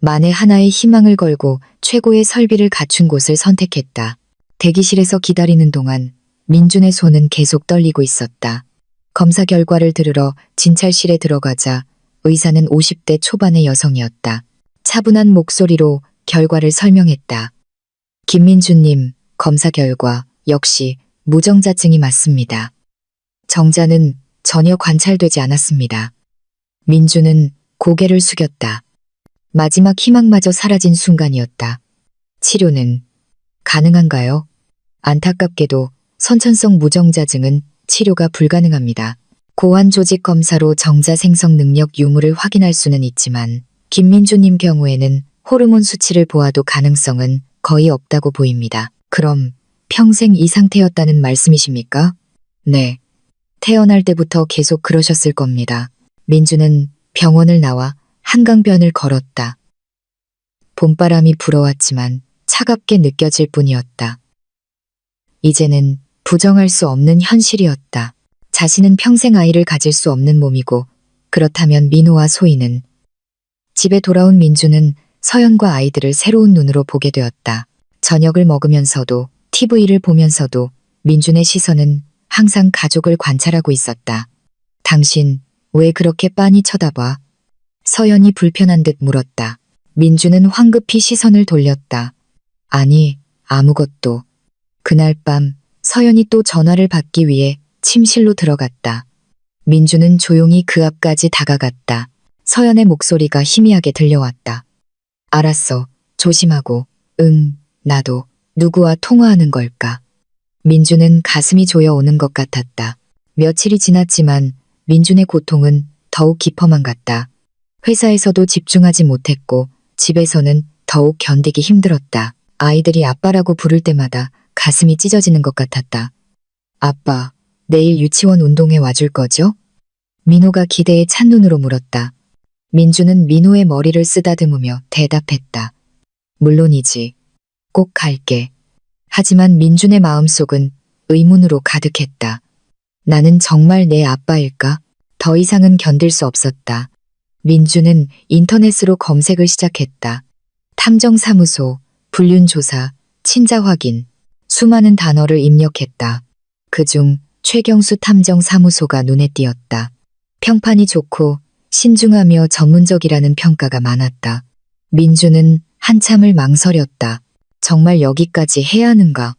만에 하나의 희망을 걸고 최고의 설비를 갖춘 곳을 선택했다. 대기실에서 기다리는 동안 민준의 손은 계속 떨리고 있었다. 검사 결과를 들으러 진찰실에 들어가자 의사는 50대 초반의 여성이었다. 차분한 목소리로 결과를 설명했다. 김민주님, 검사 결과 역시 무정자증이 맞습니다. 정자는 전혀 관찰되지 않았습니다. 민주는 고개를 숙였다. 마지막 희망마저 사라진 순간이었다. 치료는 가능한가요? 안타깝게도 선천성 무정자증은 치료가 불가능합니다. 고환 조직 검사로 정자 생성 능력 유무를 확인할 수는 있지만 김민주님 경우에는 호르몬 수치를 보아도 가능성은 거의 없다고 보입니다. 그럼 평생 이 상태였다는 말씀이십니까? 네. 태어날 때부터 계속 그러셨을 겁니다. 민주는 병원을 나와 한강변을 걸었다. 봄바람이 불어왔지만 차갑게 느껴질 뿐이었다. 이제는 부정할 수 없는 현실이었다. 자신은 평생 아이를 가질 수 없는 몸이고 그렇다면 민호와 소희는. 집에 돌아온 민주는 서연과 아이들을 새로운 눈으로 보게 되었다. 저녁을 먹으면서도 TV를 보면서도 민준의 시선은 항상 가족을 관찰하고 있었다. 당신 왜 그렇게 빤히 쳐다봐? 서연이 불편한 듯 물었다. 민주는 황급히 시선을 돌렸다. 아니, 아무것도. 그날 밤 서연이 또 전화를 받기 위해 침실로 들어갔다. 민주는 조용히 그 앞까지 다가갔다. 서연의 목소리가 희미하게 들려왔다. 알았어. 조심하고. 응, 나도. 누구와 통화하는 걸까? 민주는 가슴이 조여오는 것 같았다. 며칠이 지났지만 민준의 고통은 더욱 깊어만 갔다. 회사에서도 집중하지 못했고 집에서는 더욱 견디기 힘들었다. 아이들이 아빠라고 부를 때마다 가슴이 찢어지는 것 같았다. 아빠, 내일 유치원 운동회 와줄 거죠? 민호가 기대에 찬 눈으로 물었다. 민주는 민호의 머리를 쓰다듬으며 대답했다. 물론이지. 꼭 갈게. 하지만 민준의 마음속은 의문으로 가득했다. 나는 정말 내 아빠일까? 더 이상은 견딜 수 없었다. 민주는 인터넷으로 검색을 시작했다. 탐정사무소, 불륜조사, 친자 확인, 수많은 단어를 입력했다. 그중 최경수 탐정사무소가 눈에 띄었다. 평판이 좋고 신중하며 전문적이라는 평가가 많았다. 민주는 한참을 망설였다. 정말 여기까지 해야 하는가?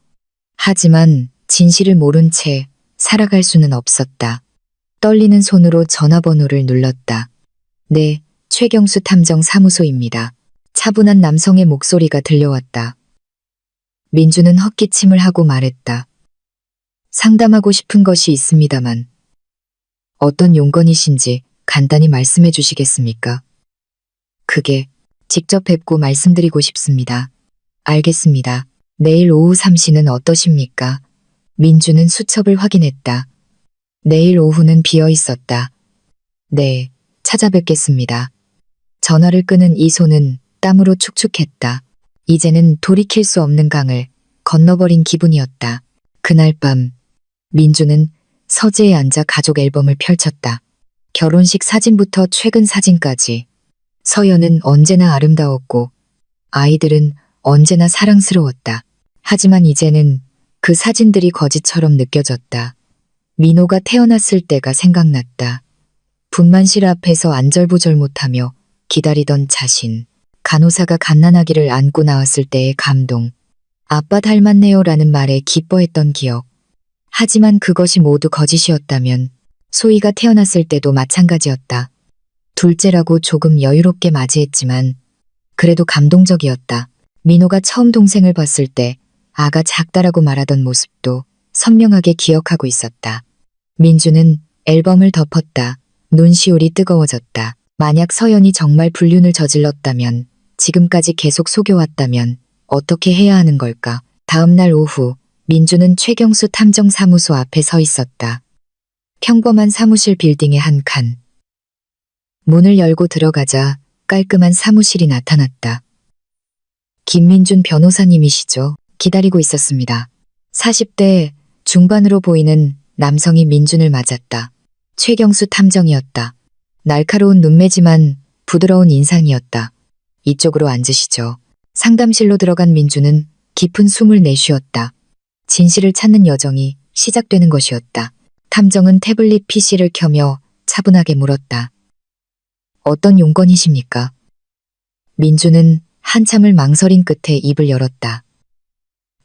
하지만 진실을 모른 채 살아갈 수는 없었다. 떨리는 손으로 전화번호를 눌렀다. 네, 최경수 탐정 사무소입니다. 차분한 남성의 목소리가 들려왔다. 민주는 헛기침을 하고 말했다. 상담하고 싶은 것이 있습니다만. 어떤 용건이신지 간단히 말씀해 주시겠습니까? 그게 직접 뵙고 말씀드리고 싶습니다. 알겠습니다. 내일 오후 3시는 어떠십니까? 민주는 수첩을 확인했다. 내일 오후는 비어 있었다. 네, 찾아뵙겠습니다. 전화를 끄는 이 손은 땀으로 축축했다. 이제는 돌이킬 수 없는 강을 건너버린 기분이었다. 그날 밤 민주는 서재에 앉아 가족 앨범을 펼쳤다. 결혼식 사진부터 최근 사진까지. 서연은 언제나 아름다웠고 아이들은 언제나 사랑스러웠다. 하지만 이제는 그 사진들이 거짓처럼 느껴졌다. 민호가 태어났을 때가 생각났다. 분만실 앞에서 안절부절 못하며 기다리던 자신. 간호사가 갓난아기를 안고 나왔을 때의 감동. 아빠 닮았네요 라는 말에 기뻐했던 기억. 하지만 그것이 모두 거짓이었다면 소희가 태어났을 때도 마찬가지였다. 둘째라고 조금 여유롭게 맞이했지만 그래도 감동적이었다. 민호가 처음 동생을 봤을 때 아가 작다라고 말하던 모습도 선명하게 기억하고 있었다. 민주는 앨범을 덮었다. 눈시울이 뜨거워졌다. 만약 서연이 정말 불륜을 저질렀다면, 지금까지 계속 속여왔다면 어떻게 해야 하는 걸까? 다음 날 오후 민주는 최경수 탐정사무소 앞에 서 있었다. 평범한 사무실 빌딩의 한 칸. 문을 열고 들어가자 깔끔한 사무실이 나타났다. 김민준 변호사님이시죠? 기다리고 있었습니다. 40대 중반으로 보이는 남성이 민준을 맞았다. 최경수 탐정이었다. 날카로운 눈매지만 부드러운 인상이었다. 이쪽으로 앉으시죠. 상담실로 들어간 민주는 깊은 숨을 내쉬었다. 진실을 찾는 여정이 시작되는 것이었다. 탐정은 태블릿 PC를 켜며 차분하게 물었다. 어떤 용건이십니까? 민주는 한참을 망설인 끝에 입을 열었다.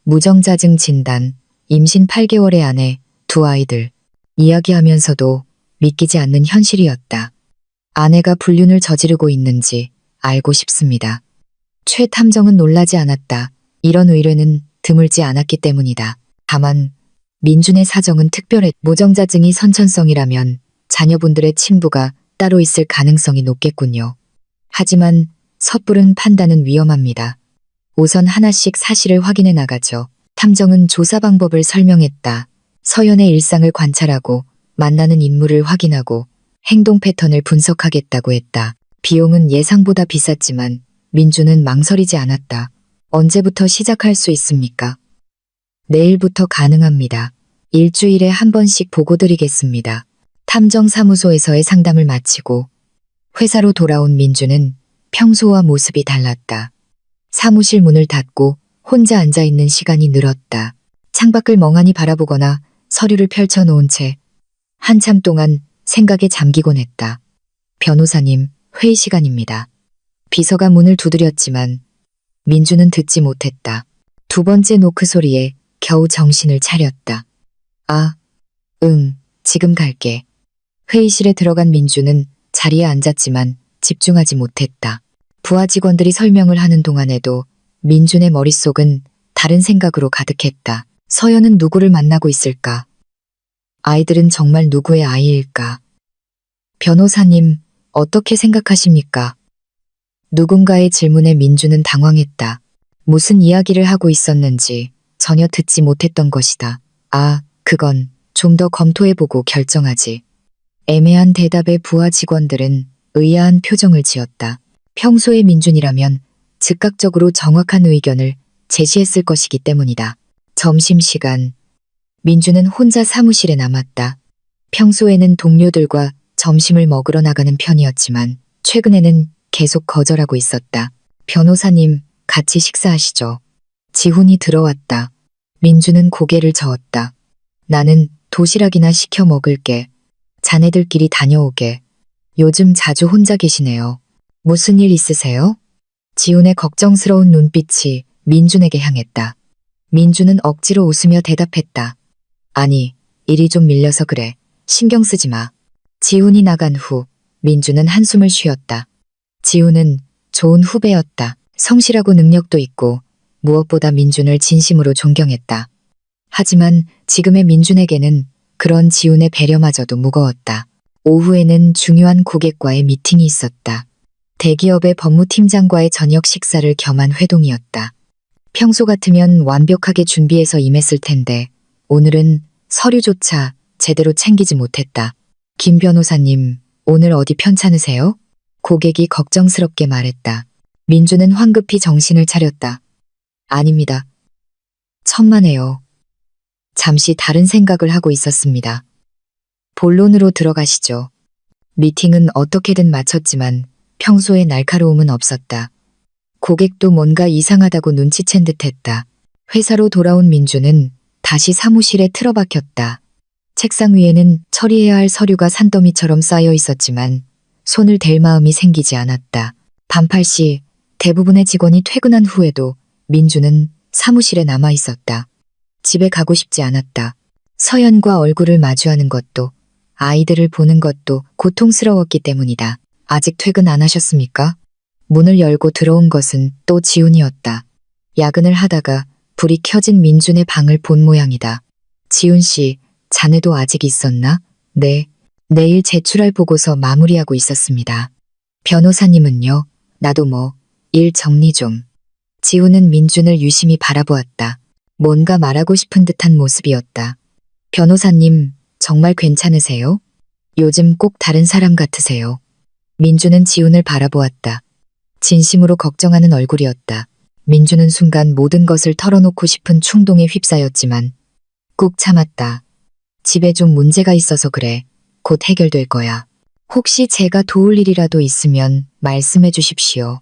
무정자증 진단, 임신 8개월의 아내, 두 아이들. 이야기하면서도 믿기지 않는 현실이었다. 아내가 불륜을 저지르고 있는지 알고 싶습니다. 최 탐정은 놀라지 않았다. 이런 의뢰는 드물지 않았기 때문이다. 다만 민준의 사정은 특별했. 무정자증이 선천성이라면 자녀분들의 친부가 따로 있을 가능성이 높겠군요. 하지만 섣부른 판단은 위험합니다. 우선 하나씩 사실을 확인해 나가죠. 탐정은 조사 방법을 설명했다. 서연의 일상을 관찰하고 만나는 인물을 확인하고 행동 패턴을 분석하겠다고 했다. 비용은 예상보다 비쌌지만 민주는 망설이지 않았다. 언제부터 시작할 수 있습니까? 내일부터 가능합니다. 일주일에 한 번씩 보고 드리겠습니다. 탐정사무소에서의 상담을 마치고 회사로 돌아온 민주는 평소와 모습이 달랐다. 사무실 문을 닫고 혼자 앉아있는 시간이 늘었다. 창밖을 멍하니 바라보거나 서류를 펼쳐놓은 채 한참 동안 생각에 잠기곤 했다. 변호사님, 회의 시간입니다. 비서가 문을 두드렸지만 민주는 듣지 못했다. 두 번째 노크 소리에 겨우 정신을 차렸다. 아, 응, 지금 갈게. 회의실에 들어간 민주는 자리에 앉았지만 집중하지 못했다. 부하 직원들이 설명을 하는 동안에도 민준의 머릿속은 다른 생각으로 가득했다. 서연은 누구를 만나고 있을까? 아이들은 정말 누구의 아이일까? 변호사님, 어떻게 생각하십니까? 누군가의 질문에 민주는 당황했다. 무슨 이야기를 하고 있었는지 전혀 듣지 못했던 것이다. 아, 그건 좀 더 검토해보고 결정하지. 애매한 대답에 부하 직원들은 의아한 표정을 지었다. 평소의 민준이라면 즉각적으로 정확한 의견을 제시했을 것이기 때문이다. 점심시간, 민주는 혼자 사무실에 남았다. 평소에는 동료들과 점심을 먹으러 나가는 편이었지만 최근에는 계속 거절하고 있었다. 변호사님, 같이 식사하시죠. 지훈이 들어왔다. 민주는 고개를 저었다. 나는 도시락이나 시켜 먹을게. 자네들끼리 다녀오게. 요즘 자주 혼자 계시네요. 무슨 일 있으세요? 지훈의 걱정스러운 눈빛이 민준에게 향했다. 민준은 억지로 웃으며 대답했다. 아니, 일이 좀 밀려서 그래. 신경 쓰지 마. 지훈이 나간 후 민준은 한숨을 쉬었다. 지훈은 좋은 후배였다. 성실하고 능력도 있고 무엇보다 민준을 진심으로 존경했다. 하지만 지금의 민준에게는 그런 지훈의 배려마저도 무거웠다. 오후에는 중요한 고객과의 미팅이 있었다. 대기업의 법무팀장과의 저녁 식사를 겸한 회동이었다. 평소 같으면 완벽하게 준비해서 임했을 텐데 오늘은 서류조차 제대로 챙기지 못했다. 김 변호사님, 오늘 어디 편찮으세요? 고객이 걱정스럽게 말했다. 민주는 황급히 정신을 차렸다. 아닙니다. 천만에요. 잠시 다른 생각을 하고 있었습니다. 본론으로 들어가시죠. 미팅은 어떻게든 마쳤지만 평소의 날카로움은 없었다. 고객도 뭔가 이상하다고 눈치챈 듯했다. 회사로 돌아온 민주는 다시 사무실에 틀어박혔다. 책상 위에는 처리해야 할 서류가 산더미처럼 쌓여 있었지만 손을 댈 마음이 생기지 않았다. 밤 8시 대부분의 직원이 퇴근한 후에도 민주는 사무실에 남아 있었다. 집에 가고 싶지 않았다. 서연과 얼굴을 마주하는 것도 아이들을 보는 것도 고통스러웠기 때문이다. 아직 퇴근 안 하셨습니까? 문을 열고 들어온 것은 또 지훈이었다. 야근을 하다가 불이 켜진 민준의 방을 본 모양이다. 지훈 씨, 자네도 아직 있었나? 네. 내일 제출할 보고서 마무리하고 있었습니다. 변호사님은요? 나도 일 정리 좀. 지훈은 민준을 유심히 바라보았다. 뭔가 말하고 싶은 듯한 모습이었다. 변호사님, 정말 괜찮으세요? 요즘 꼭 다른 사람 같으세요. 민주는 지훈을 바라보았다. 진심으로 걱정하는 얼굴이었다. 민주는 순간 모든 것을 털어놓고 싶은 충동에 휩싸였지만 꾹 참았다. 집에 좀 문제가 있어서 그래. 곧 해결될 거야. 혹시 제가 도울 일이라도 있으면 말씀해 주십시오.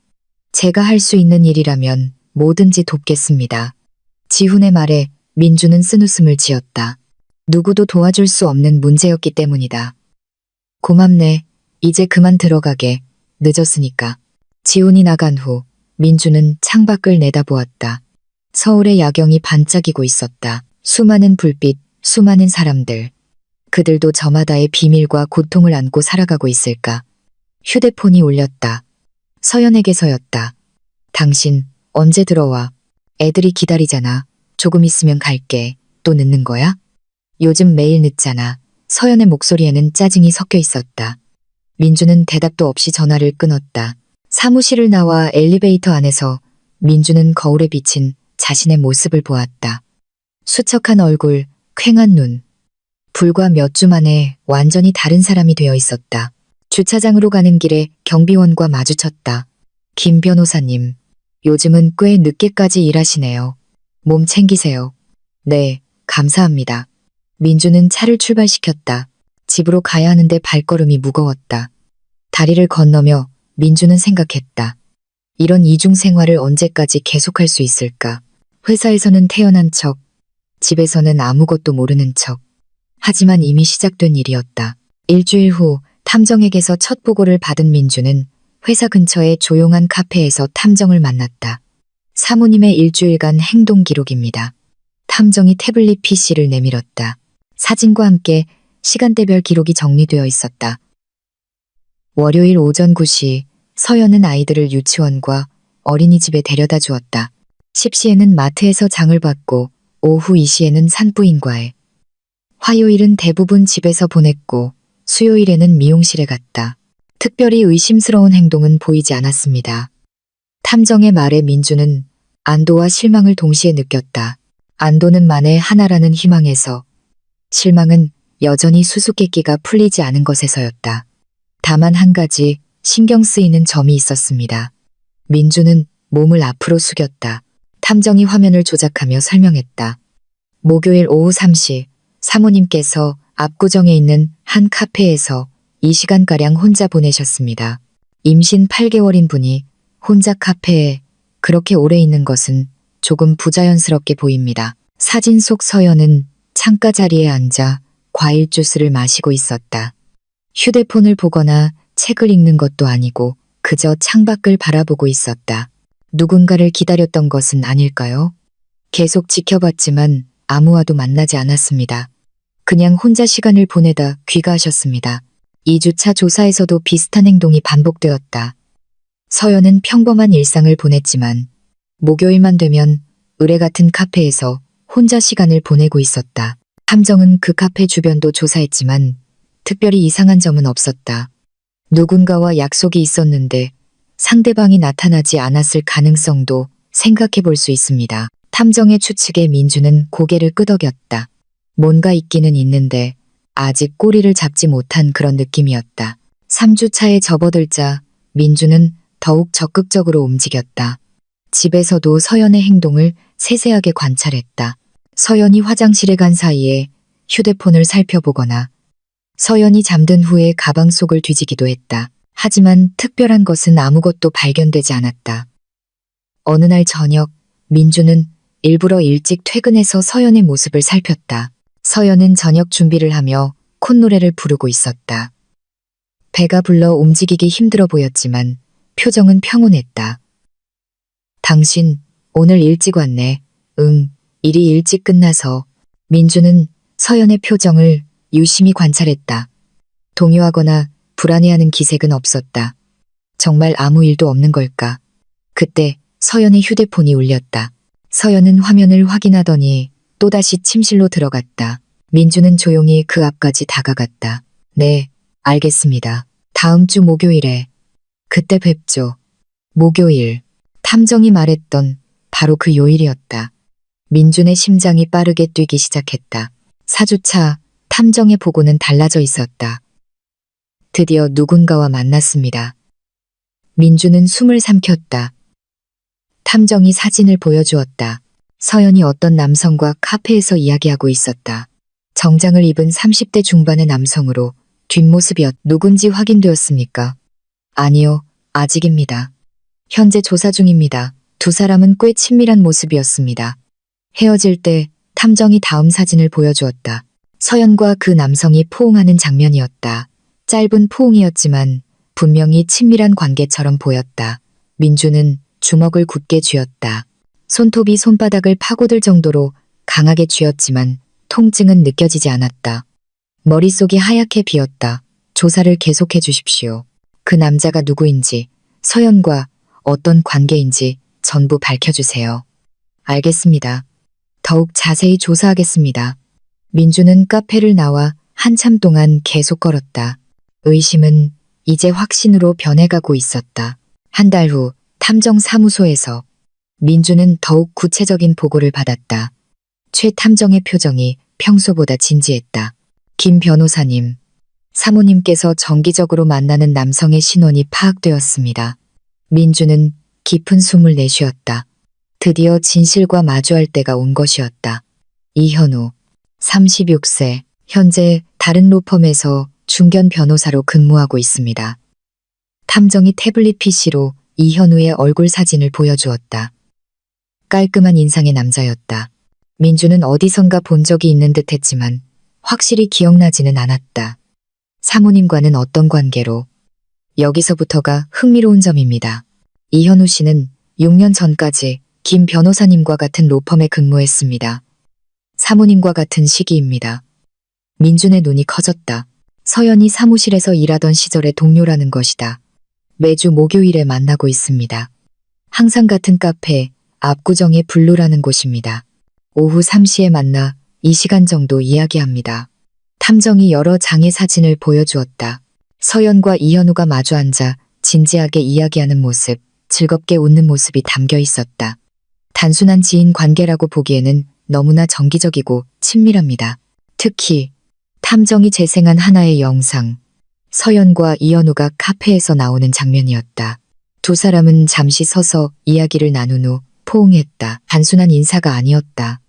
제가 할 수 있는 일이라면 뭐든지 돕겠습니다. 지훈의 말에 민주는 쓴웃음을 지었다. 누구도 도와줄 수 없는 문제였기 때문이다. 고맙네. 이제 그만 들어가게. 늦었으니까. 지훈이 나간 후 민주는 창밖을 내다보았다. 서울의 야경이 반짝이고 있었다. 수많은 불빛, 수많은 사람들. 그들도 저마다의 비밀과 고통을 안고 살아가고 있을까. 휴대폰이 울렸다. 서연에게서였다. 당신 언제 들어와? 애들이 기다리잖아. 조금 있으면 갈게. 또 늦는 거야? 요즘 매일 늦잖아. 서연의 목소리에는 짜증이 섞여 있었다. 민주는 대답도 없이 전화를 끊었다. 사무실을 나와 엘리베이터 안에서 민주는 거울에 비친 자신의 모습을 보았다. 수척한 얼굴, 퀭한 눈. 불과 몇 주 만에 완전히 다른 사람이 되어 있었다. 주차장으로 가는 길에 경비원과 마주쳤다. 김 변호사님, 요즘은 꽤 늦게까지 일하시네요. 몸 챙기세요. 네, 감사합니다. 민주는 차를 출발시켰다. 집으로 가야 하는데 발걸음이 무거웠다. 다리를 건너며 민주는 생각했다. 이런 이중 생활을 언제까지 계속할 수 있을까? 회사에서는 태어난 척, 집에서는 아무것도 모르는 척. 하지만 이미 시작된 일이었다. 일주일 후 탐정에게서 첫 보고를 받은 민주는 회사 근처의 조용한 카페에서 탐정을 만났다. 사모님의 일주일간 행동 기록입니다. 탐정이 태블릿 PC를 내밀었다. 사진과 함께 시간대별 기록이 정리되어 있었다. 월요일 오전 9시 서연은 아이들을 유치원과 어린이집에 데려다 주었다. 10시에는 마트에서 장을 받고 오후 2시에는 산부인과에. 화요일은 대부분 집에서 보냈고 수요일에는 미용실에 갔다. 특별히 의심스러운 행동은 보이지 않았습니다. 탐정의 말에 민주는 안도와 실망을 동시에 느꼈다. 안도는 만에 하나라는 희망에서, 실망은 여전히 수수께끼가 풀리지 않은 것에서였다. 다만 한 가지 신경 쓰이는 점이 있었습니다. 민주는 몸을 앞으로 숙였다. 탐정이 화면을 조작하며 설명했다. 목요일 오후 3시 사모님께서 압구정에 있는 한 카페에서 2시간가량 혼자 보내셨습니다. 임신 8개월인 분이 혼자 카페에 그렇게 오래 있는 것은 조금 부자연스럽게 보입니다. 사진 속 서연은 창가 자리에 앉아 과일 주스를 마시고 있었다. 휴대폰을 보거나 책을 읽는 것도 아니고 그저 창밖을 바라보고 있었다. 누군가를 기다렸던 것은 아닐까요? 계속 지켜봤지만 아무와도 만나지 않았습니다. 그냥 혼자 시간을 보내다 귀가하셨습니다. 2주차 조사에서도 비슷한 행동이 반복되었다. 서연은 평범한 일상을 보냈지만 목요일만 되면 의뢰 같은 카페에서 혼자 시간을 보내고 있었다. 탐정은 그 카페 주변도 조사했지만 특별히 이상한 점은 없었다. 누군가와 약속이 있었는데 상대방이 나타나지 않았을 가능성도 생각해 볼 수 있습니다. 탐정의 추측에 민주는 고개를 끄덕였다. 뭔가 있기는 있는데 아직 꼬리를 잡지 못한 그런 느낌이었다. 3주차에 접어들자 민주는 더욱 적극적으로 움직였다. 집에서도 서연의 행동을 세세하게 관찰했다. 서연이 화장실에 간 사이에 휴대폰을 살펴보거나 서연이 잠든 후에 가방 속을 뒤지기도 했다. 하지만 특별한 것은 아무것도 발견되지 않았다. 어느 날 저녁 민주는 일부러 일찍 퇴근해서 서연의 모습을 살폈다. 서연은 저녁 준비를 하며 콧노래를 부르고 있었다. 배가 불러 움직이기 힘들어 보였지만 표정은 평온했다. 당신 오늘 일찍 왔네. 응, 일이 일찍 끝나서. 민주는 서연의 표정을 유심히 관찰했다. 동요하거나 불안해하는 기색은 없었다. 정말 아무 일도 없는 걸까? 그때 서연의 휴대폰이 울렸다. 서연은 화면을 확인하더니 또다시 침실로 들어갔다. 민주는 조용히 그 앞까지 다가갔다. 네, 알겠습니다. 다음 주 목요일에. 그때 뵙죠. 목요일. 탐정이 말했던 바로 그 요일이었다. 민준의 심장이 빠르게 뛰기 시작했다. 4주차 탐정의 보고는 달라져 있었다. 드디어 누군가와 만났습니다. 민주는 숨을 삼켰다. 탐정이 사진을 보여주었다. 서연이 어떤 남성과 카페에서 이야기하고 있었다. 정장을 입은 30대 중반의 남성으로 뒷모습이었. 누군지 확인되었습니까? 아니요, 아직입니다. 현재 조사 중입니다. 두 사람은 꽤 친밀한 모습이었습니다. 헤어질 때 탐정이 다음 사진을 보여주었다. 서연과 그 남성이 포옹하는 장면이었다. 짧은 포옹이었지만 분명히 친밀한 관계처럼 보였다. 민주는 주먹을 굳게 쥐었다. 손톱이 손바닥을 파고들 정도로 강하게 쥐었지만 통증은 느껴지지 않았다. 머릿속이 하얗게 비었다. 조사를 계속해 주십시오. 그 남자가 누구인지, 서연과 어떤 관계인지 전부 밝혀주세요. 알겠습니다. 더욱 자세히 조사하겠습니다. 민주는 카페를 나와 한참 동안 계속 걸었다. 의심은 이제 확신으로 변해가고 있었다. 한 달 후 탐정 사무소에서 민주는 더욱 구체적인 보고를 받았다. 최 탐정의 표정이 평소보다 진지했다. 김 변호사님, 사모님께서 정기적으로 만나는 남성의 신원이 파악되었습니다. 민주는 깊은 숨을 내쉬었다. 드디어 진실과 마주할 때가 온 것이었다. 이현우, 36세, 현재 다른 로펌에서 중견 변호사로 근무하고 있습니다. 탐정이 태블릿 PC로 이현우의 얼굴 사진을 보여주었다. 깔끔한 인상의 남자였다. 민주는 어디선가 본 적이 있는 듯 했지만 확실히 기억나지는 않았다. 사모님과는 어떤 관계로? 여기서부터가 흥미로운 점입니다. 이현우 씨는 6년 전까지 김 변호사님과 같은 로펌에 근무했습니다. 사모님과 같은 시기입니다. 민준의 눈이 커졌다. 서연이 사무실에서 일하던 시절의 동료라는 것이다. 매주 목요일에 만나고 있습니다. 항상 같은 카페 압구정의 블루라는 곳입니다. 오후 3시에 만나 2시간 정도 이야기합니다. 탐정이 여러 장의 사진을 보여주었다. 서연과 이현우가 마주 앉아 진지하게 이야기하는 모습, 즐겁게 웃는 모습이 담겨 있었다. 단순한 지인 관계라고 보기에는 너무나 정기적이고 친밀합니다. 특히 탐정이 재생한 하나의 영상, 서연과 이현우가 카페에서 나오는 장면이었다. 두 사람은 잠시 서서 이야기를 나눈 후 포옹했다. 단순한 인사가 아니었다.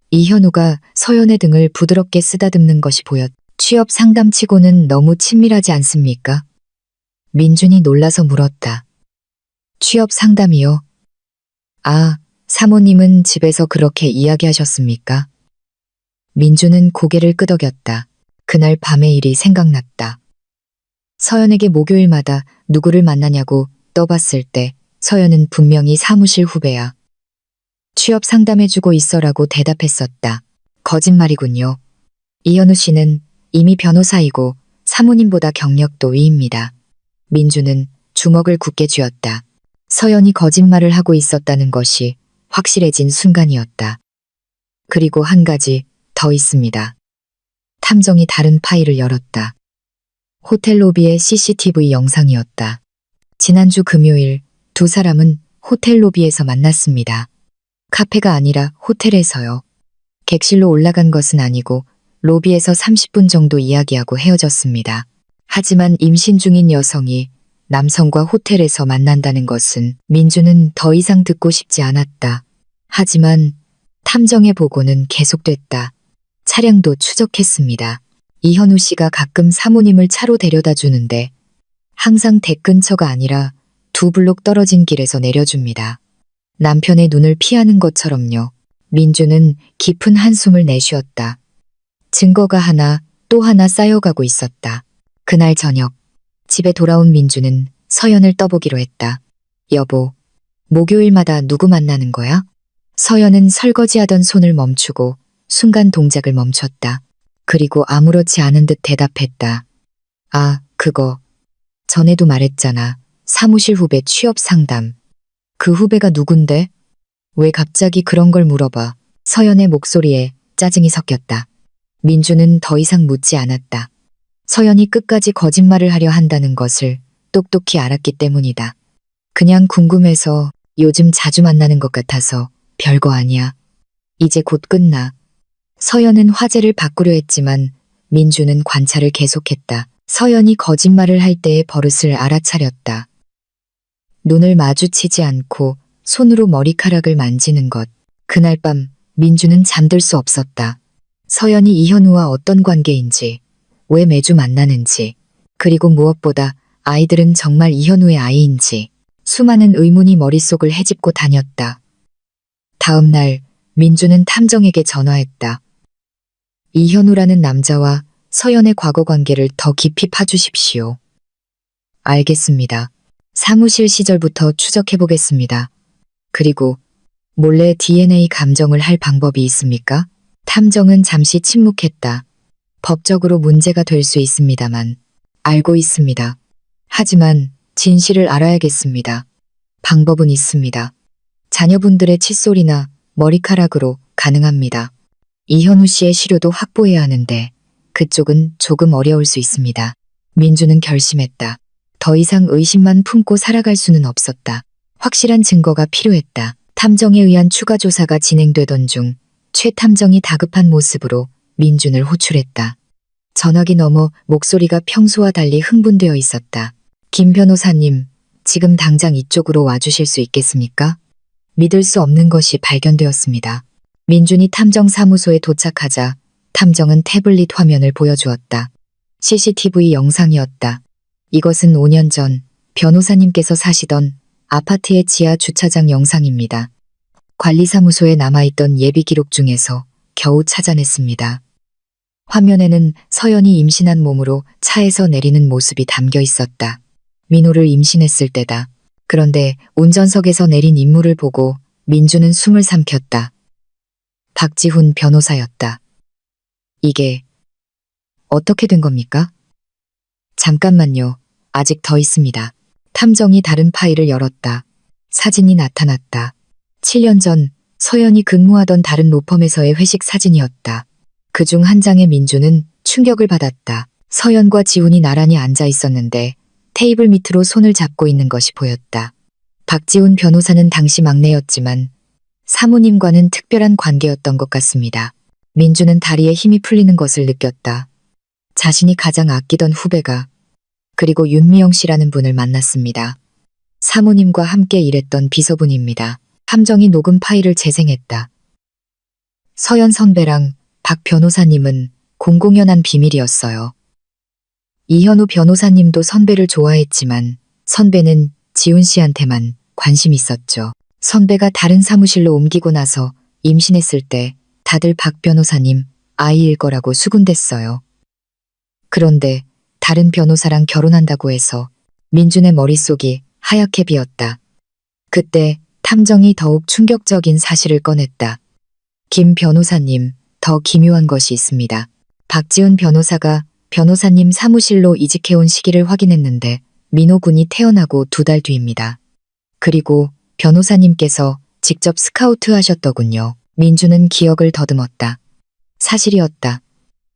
이현우가 서연의 등을 부드럽게 쓰다듬는 것이 보였다. 취업 상담치고는 너무 친밀하지 않습니까? 민준이 놀라서 물었다. 취업 상담이요? 아, 사모님은 집에서 그렇게 이야기하셨습니까? 민준은 고개를 끄덕였다. 그날 밤의 일이 생각났다. 서연에게 목요일마다 누구를 만나냐고 떠봤을 때 서연은 분명히 사무실 후배야. 취업 상담해주고 있어라고 대답했었다. 거짓말이군요. 이현우 씨는 이미 변호사이고 사모님보다 경력도 위입니다. 민주는 주먹을 굳게 쥐었다. 서연이 거짓말을 하고 있었다는 것이 확실해진 순간이었다. 그리고 한 가지 더 있습니다. 탐정이 다른 파일을 열었다. 호텔 로비의 CCTV 영상이었다. 지난주 금요일 두 사람은 호텔 로비에서 만났습니다. 카페가 아니라 호텔에서요. 객실로 올라간 것은 아니고 로비에서 30분 정도 이야기하고 헤어졌습니다. 하지만 임신 중인 여성이 남성과 호텔에서 만난다는 것은 민주는 더 이상 듣고 싶지 않았다. 하지만 탐정의 보고는 계속됐다. 차량도 추적했습니다. 이현우 씨가 가끔 사모님을 차로 데려다 주는데 항상 댁 근처가 아니라 2블록 떨어진 길에서 내려줍니다. 남편의 눈을 피하는 것처럼요. 민주는 깊은 한숨을 내쉬었다. 증거가 하나 또 하나 쌓여가고 있었다. 그날 저녁 집에 돌아온 민주는 서연을 떠보기로 했다. 여보, 목요일마다 누구 만나는 거야? 서연은 설거지하던 손을 멈추고 순간 동작을 멈췄다. 그리고 아무렇지 않은 듯 대답했다. 아, 그거. 전에도 말했잖아. 사무실 후배 취업 상담. 그 후배가 누군데? 왜 갑자기 그런 걸 물어봐? 서연의 목소리에 짜증이 섞였다. 민주는 더 이상 묻지 않았다. 서연이 끝까지 거짓말을 하려 한다는 것을 똑똑히 알았기 때문이다. 그냥 궁금해서 요즘 자주 만나는 것 같아서 별거 아니야. 이제 곧 끝나. 서연은 화제를 바꾸려 했지만 민주는 관찰을 계속했다. 서연이 거짓말을 할 때의 버릇을 알아차렸다. 눈을 마주치지 않고 손으로 머리카락을 만지는 것. 그날 밤 민주는 잠들 수 없었다. 서연이 이현우와 어떤 관계인지, 왜 매주 만나는지, 그리고 무엇보다 아이들은 정말 이현우의 아이인지 수많은 의문이 머릿속을 헤집고 다녔다. 다음 날 민주는 탐정에게 전화했다. 이현우라는 남자와 서연의 과거 관계를 더 깊이 파주십시오. 알겠습니다. 사무실 시절부터 추적해보겠습니다. 그리고 몰래 DNA 감정을 할 방법이 있습니까? 탐정은 잠시 침묵했다. 법적으로 문제가 될 수 있습니다만. 알고 있습니다. 하지만 진실을 알아야겠습니다. 방법은 있습니다. 자녀분들의 칫솔이나 머리카락으로 가능합니다. 이현우 씨의 시료도 확보해야 하는데 그쪽은 조금 어려울 수 있습니다. 민주는 결심했다. 더 이상 의심만 품고 살아갈 수는 없었다. 확실한 증거가 필요했다. 탐정에 의한 추가 조사가 진행되던 중 최 탐정이 다급한 모습으로 민준을 호출했다. 전화기 너머 목소리가 평소와 달리 흥분되어 있었다. 김 변호사님, 지금 당장 이쪽으로 와주실 수 있겠습니까? 믿을 수 없는 것이 발견되었습니다. 민준이 탐정 사무소에 도착하자 탐정은 태블릿 화면을 보여주었다. CCTV 영상이었다. 이것은 5년 전 변호사님께서 사시던 아파트의 지하 주차장 영상입니다. 관리사무소에 남아있던 예비 기록 중에서 겨우 찾아냈습니다. 화면에는 서연이 임신한 몸으로 차에서 내리는 모습이 담겨 있었다. 민호를 임신했을 때다. 그런데 운전석에서 내린 인물을 보고 민주는 숨을 삼켰다. 박지훈 변호사였다. 이게 어떻게 된 겁니까? 잠깐만요. 아직 더 있습니다. 탐정이 다른 파일을 열었다. 사진이 나타났다. 7년 전 서연이 근무하던 다른 로펌에서의 회식 사진이었다. 그중 한 장의 민주는 충격을 받았다. 서연과 지훈이 나란히 앉아 있었는데 테이블 밑으로 손을 잡고 있는 것이 보였다. 박지훈 변호사는 당시 막내였지만 사모님과는 특별한 관계였던 것 같습니다. 민주는 다리에 힘이 풀리는 것을 느꼈다. 자신이 가장 아끼던 후배가 그리고 윤미영 씨라는 분을 만났습니다. 사모님과 함께 일했던 비서분입니다. 탐정이 녹음 파일을 재생했다. 서연 선배랑 박 변호사님은 공공연한 비밀이었어요. 이현우 변호사님도 선배를 좋아했지만 선배는 지훈 씨한테만 관심 있었죠. 선배가 다른 사무실로 옮기고 나서 임신했을 때 다들 박 변호사님 아이일 거라고 수군댔어요. 그런데 다른 변호사랑 결혼한다고 해서 민준의 머릿속이 하얗게 비었다. 그때 탐정이 더욱 충격적인 사실을 꺼냈다. 김 변호사님, 더 기묘한 것이 있습니다. 박지훈 변호사가 변호사님 사무실로 이직해온 시기를 확인했는데 민호 군이 태어나고 2달 뒤입니다. 그리고 변호사님께서 직접 스카우트 하셨더군요. 민주는 기억을 더듬었다. 사실이었다.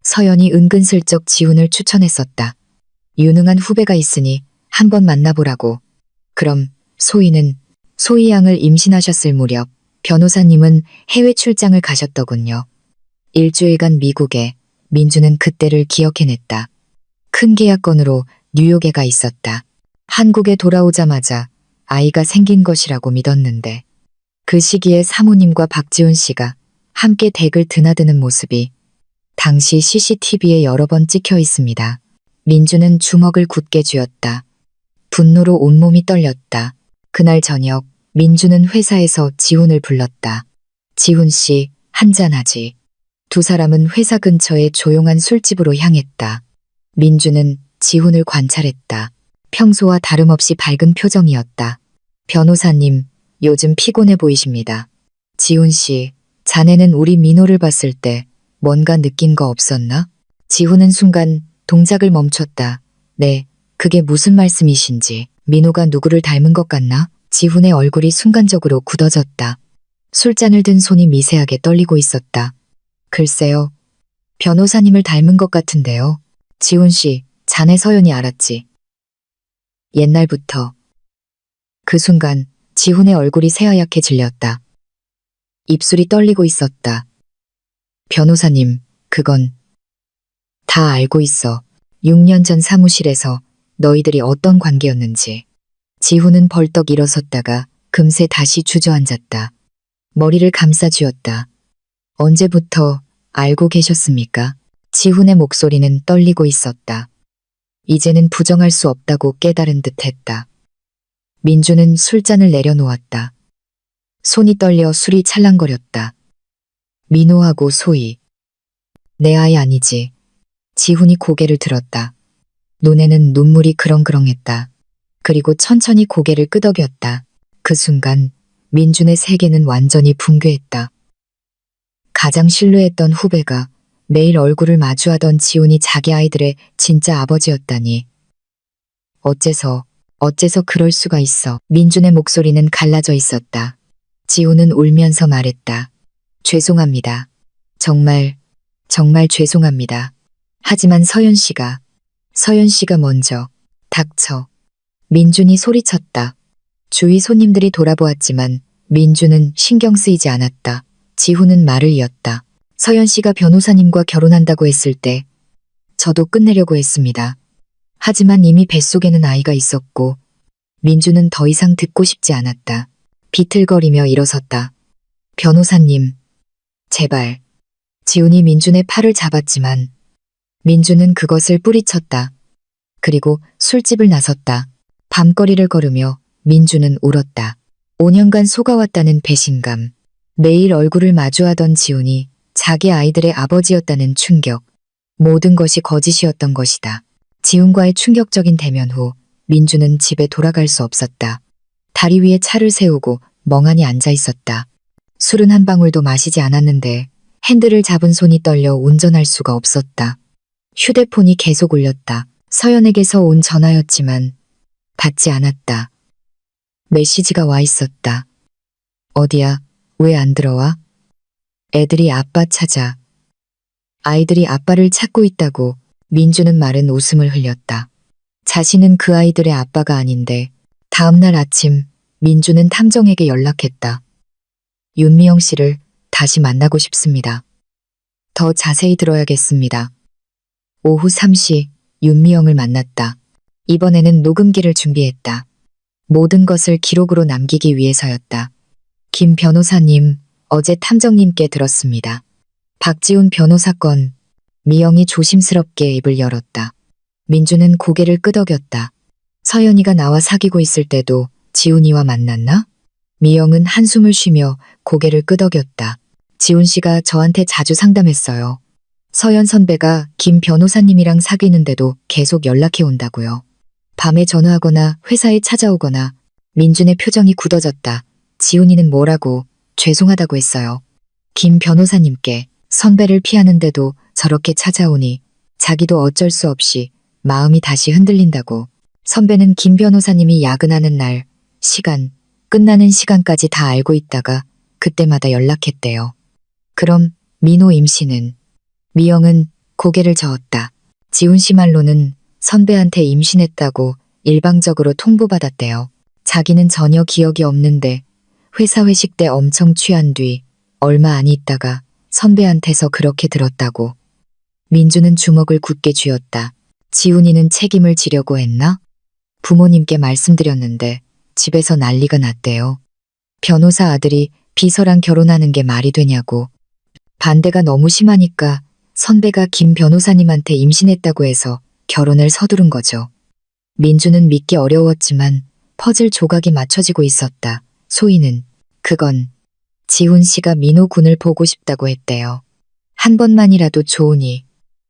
서연이 은근슬쩍 지훈을 추천했었다. 유능한 후배가 있으니 한번 만나보라고. 그럼 소희 양을 임신하셨을 무렵 변호사님은 해외 출장을 가셨더군요. 일주일간 미국에 민주는 그때를 기억해냈다. 큰 계약건으로 뉴욕에 가 있었다. 한국에 돌아오자마자 아이가 생긴 것이라고 믿었는데 그 시기에 사모님과 박지훈 씨가 함께 댁을 드나드는 모습이 당시 CCTV에 여러 번 찍혀 있습니다. 민주는 주먹을 굳게 쥐었다. 분노로 온몸이 떨렸다. 그날 저녁 민주는 회사에서 지훈을 불렀다. 지훈 씨, 한잔하지. 두 사람은 회사 근처의 조용한 술집으로 향했다. 민주는 지훈을 관찰했다. 평소와 다름없이 밝은 표정이었다. 변호사님, 요즘 피곤해 보이십니다. 지훈 씨, 자네는 우리 민호를 봤을 때 뭔가 느낀 거 없었나? 지훈은 순간 동작을 멈췄다. 네, 그게 무슨 말씀이신지. 민호가 누구를 닮은 것 같나? 지훈의 얼굴이 순간적으로 굳어졌다. 술잔을 든 손이 미세하게 떨리고 있었다. 글쎄요. 변호사님을 닮은 것 같은데요. 지훈 씨, 자네 서연이 알았지? 옛날부터. 그 순간 지훈의 얼굴이 새하얗게 질렸다. 입술이 떨리고 있었다. 변호사님, 그건 다 알고 있어. 6년 전 사무실에서 너희들이 어떤 관계였는지. 지훈은 벌떡 일어섰다가 금세 다시 주저앉았다. 머리를 감싸쥐었다. 언제부터 알고 계셨습니까? 지훈의 목소리는 떨리고 있었다. 이제는 부정할 수 없다고 깨달은 듯했다. 민주는 술잔을 내려놓았다. 손이 떨려 술이 찰랑거렸다. 민호하고 소희. 내 아이 아니지. 지훈이 고개를 들었다. 눈에는 눈물이 그렁그렁했다. 그리고 천천히 고개를 끄덕였다. 그 순간 민준의 세계는 완전히 붕괴했다. 가장 신뢰했던 후배가 매일 얼굴을 마주하던 지훈이 자기 아이들의 진짜 아버지였다니. 어째서 그럴 수가 있어. 민준의 목소리는 갈라져 있었다. 지훈은 울면서 말했다. 죄송합니다. 정말 죄송합니다. 하지만 서연 씨가 먼저. 닥쳐. 민준이 소리쳤다. 주위 손님들이 돌아보았지만 민주는 신경 쓰이지 않았다. 지훈은 말을 이었다. 서연 씨가 변호사님과 결혼한다고 했을 때 저도 끝내려고 했습니다. 하지만 이미 뱃속에는 아이가 있었고 민주는 더 이상 듣고 싶지 않았다. 비틀거리며 일어섰다. 변호사님, 제발. 지훈이 민준의 팔을 잡았지만 민주는 그것을 뿌리쳤다. 그리고 술집을 나섰다. 밤거리를 걸으며 민주는 울었다. 5년간 속아왔다는 배신감, 매일 얼굴을 마주하던 지훈이 자기 아이들의 아버지였다는 충격, 모든 것이 거짓이었던 것이다. 지훈과의 충격적인 대면 후 민주는 집에 돌아갈 수 없었다. 다리 위에 차를 세우고 멍하니 앉아 있었다. 술은 한 방울도 마시지 않았는데 핸들을 잡은 손이 떨려 운전할 수가 없었다. 휴대폰이 계속 울렸다. 서연에게서 온 전화였지만 받지 않았다. 메시지가 와 있었다. 어디야? 왜 안 들어와? 애들이 아빠 찾아. 아이들이 아빠를 찾고 있다고. 민주는 마른 웃음을 흘렸다. 자신은 그 아이들의 아빠가 아닌데 다음날 아침 민주는 탐정에게 연락했다. 윤미영 씨를 다시 만나고 싶습니다. 더 자세히 들어야겠습니다. 오후 3시 윤미영을 만났다. 이번에는 녹음기를 준비했다. 모든 것을 기록으로 남기기 위해서였다. 김 변호사님, 어제 탐정님께 들었습니다. 박지훈 변호사 건. 미영이 조심스럽게 입을 열었다. 민주는 고개를 끄덕였다. 서연이가 나와 사귀고 있을 때도 지훈이와 만났나? 미영은 한숨을 쉬며 고개를 끄덕였다. 지훈 씨가 저한테 자주 상담했어요. 서연 선배가 김 변호사님이랑 사귀는데도 계속 연락해 온다고요. 밤에 전화하거나 회사에 찾아오거나. 민준의 표정이 굳어졌다. 지훈이는 뭐라고 죄송하다고 했어요. 김 변호사님께. 선배를 피하는데도 저렇게 찾아오니 자기도 어쩔 수 없이 마음이 다시 흔들린다고. 선배는 김 변호사님이 야근하는 날, 시간, 끝나는 시간까지 다 알고 있다가 그때마다 연락했대요. 그럼 민호 임신은? 미영은 고개를 저었다. 지훈 씨 말로는 선배한테 임신했다고 일방적으로 통보받았대요. 자기는 전혀 기억이 없는데 회사 회식 때 엄청 취한 뒤 얼마 안 있다가 선배한테서 그렇게 들었다고. 민주는 주먹을 굳게 쥐었다. 지훈이는 책임을 지려고 했나? 부모님께 말씀드렸는데 집에서 난리가 났대요. 변호사 아들이 비서랑 결혼하는 게 말이 되냐고. 반대가 너무 심하니까 선배가 김 변호사님한테 임신했다고 해서 결혼을 서두른 거죠. 민주는 믿기 어려웠지만 퍼즐 조각이 맞춰지고 있었다. 소희는 그건 지훈 씨가 민호 군을 보고 싶다고 했대요. 한 번만이라도 좋으니.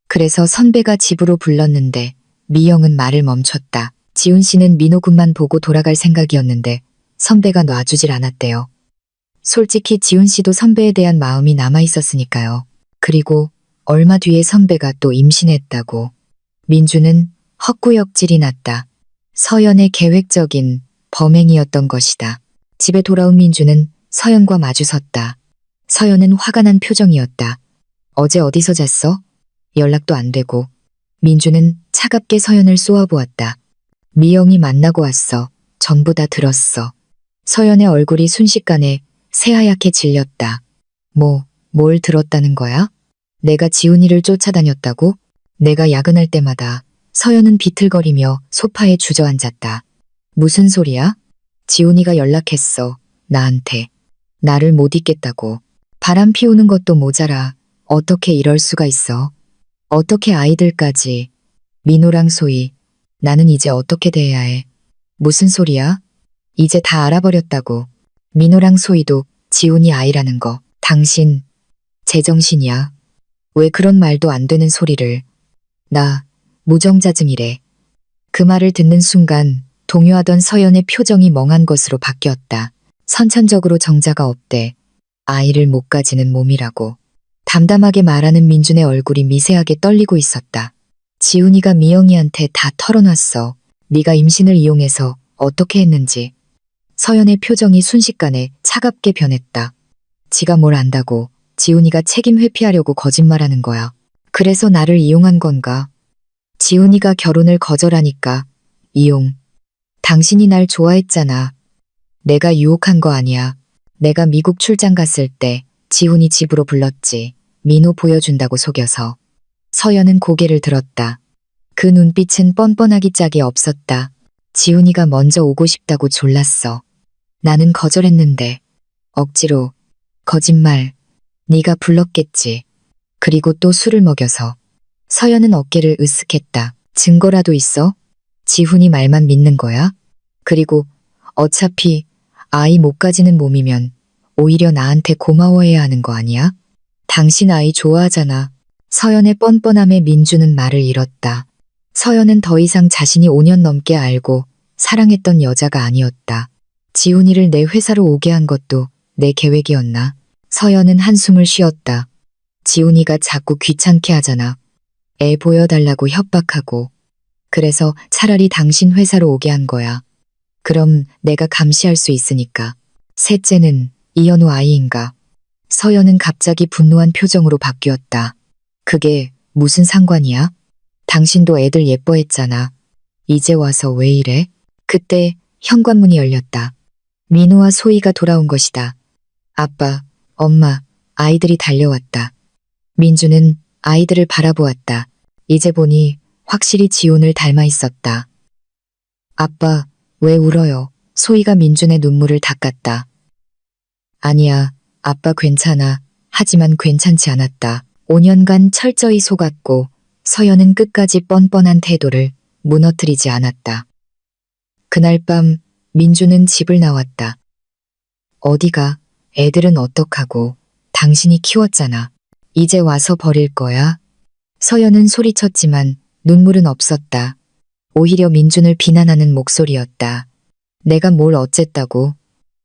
그래서 선배가 집으로 불렀는데 미영은 말을 멈췄다. 지훈 씨는 민호 군만 보고 돌아갈 생각이었는데 선배가 놔주질 않았대요. 솔직히 지훈 씨도 선배에 대한 마음이 남아있었으니까요. 그리고 얼마 뒤에 선배가 또 임신했다고. 민주는 헛구역질이 났다. 서연의 계획적인 범행이었던 것이다. 집에 돌아온 민주는 서연과 마주섰다. 서연은 화가 난 표정이었다. 어제 어디서 잤어? 연락도 안 되고. 민주는 차갑게 서연을 쏘아보았다. 미영이 만나고 왔어. 전부 다 들었어. 서연의 얼굴이 순식간에 새하얗게 질렸다. 뭘 들었다는 거야? 내가 지훈이를 쫓아다녔다고? 내가 야근할 때마다. 서연은 비틀거리며 소파에 주저앉았다. 무슨 소리야? 지훈이가 연락했어. 나한테. 나를 못 잊겠다고. 바람 피우는 것도 모자라. 어떻게 이럴 수가 있어? 어떻게 아이들까지. 민호랑 소희. 나는 이제 어떻게 대해야 해? 무슨 소리야? 이제 다 알아버렸다고. 민호랑 소희도 지훈이 아이라는 거. 당신 제정신이야. 왜 그런 말도 안 되는 소리를. 나 무정자증이래. 그 말을 듣는 순간 동요하던 서연의 표정이 멍한 것으로 바뀌었다. 선천적으로 정자가 없대. 아이를 못 가지는 몸이라고. 담담하게 말하는 민준의 얼굴이 미세하게 떨리고 있었다. 지훈이가 미영이한테 다 털어놨어. 네가 임신을 이용해서 어떻게 했는지. 서연의 표정이 순식간에 차갑게 변했다. 지가 뭘 안다고. 지훈이가 책임 회피하려고 거짓말하는 거야. 그래서 나를 이용한 건가? 지훈이가 결혼을 거절하니까 이용. 당신이 날 좋아했잖아. 내가 유혹한 거 아니야. 내가 미국 출장 갔을 때 지훈이 집으로 불렀지. 민호 보여준다고 속여서. 서연은 고개를 들었다. 그 눈빛은 뻔뻔하기 짝이 없었다. 지훈이가 먼저 오고 싶다고 졸랐어. 나는 거절했는데. 억지로. 거짓말. 네가 불렀겠지. 그리고 또 술을 먹여서. 서연은 어깨를 으쓱했다. 증거라도 있어? 지훈이 말만 믿는 거야? 그리고 어차피 아이 못 가지는 몸이면 오히려 나한테 고마워해야 하는 거 아니야? 당신 아이 좋아하잖아. 서연의 뻔뻔함에 민주는 말을 잃었다. 서연은 더 이상 자신이 5년 넘게 알고 사랑했던 여자가 아니었다. 지훈이를 내 회사로 오게 한 것도 내 계획이었나? 서연은 한숨을 쉬었다. 지훈이가 자꾸 귀찮게 하잖아. 애 보여달라고 협박하고. 그래서 차라리 당신 회사로 오게 한 거야. 그럼 내가 감시할 수 있으니까. 셋째는 이현우 아이인가? 서연은 갑자기 분노한 표정으로 바뀌었다. 그게 무슨 상관이야? 당신도 애들 예뻐했잖아. 이제 와서 왜 이래? 그때 현관문이 열렸다. 민호와 소희가 돌아온 것이다. 아빠, 엄마, 아이들이 달려왔다. 민주는 아이들을 바라보았다. 이제 보니 확실히 지훈을 닮아 있었다. 아빠, 왜 울어요? 소희가 민준의 눈물을 닦았다. 아니야, 아빠 괜찮아. 하지만 괜찮지 않았다. 5년간 철저히 속았고 서연은 끝까지 뻔뻔한 태도를 무너뜨리지 않았다. 그날 밤 민주는 집을 나왔다. 어디가? 애들은 어떡하고? 당신이 키웠잖아. 이제 와서 버릴 거야? 서연은 소리쳤지만 눈물은 없었다. 오히려 민준을 비난하는 목소리였다. 내가 뭘 어쨌다고?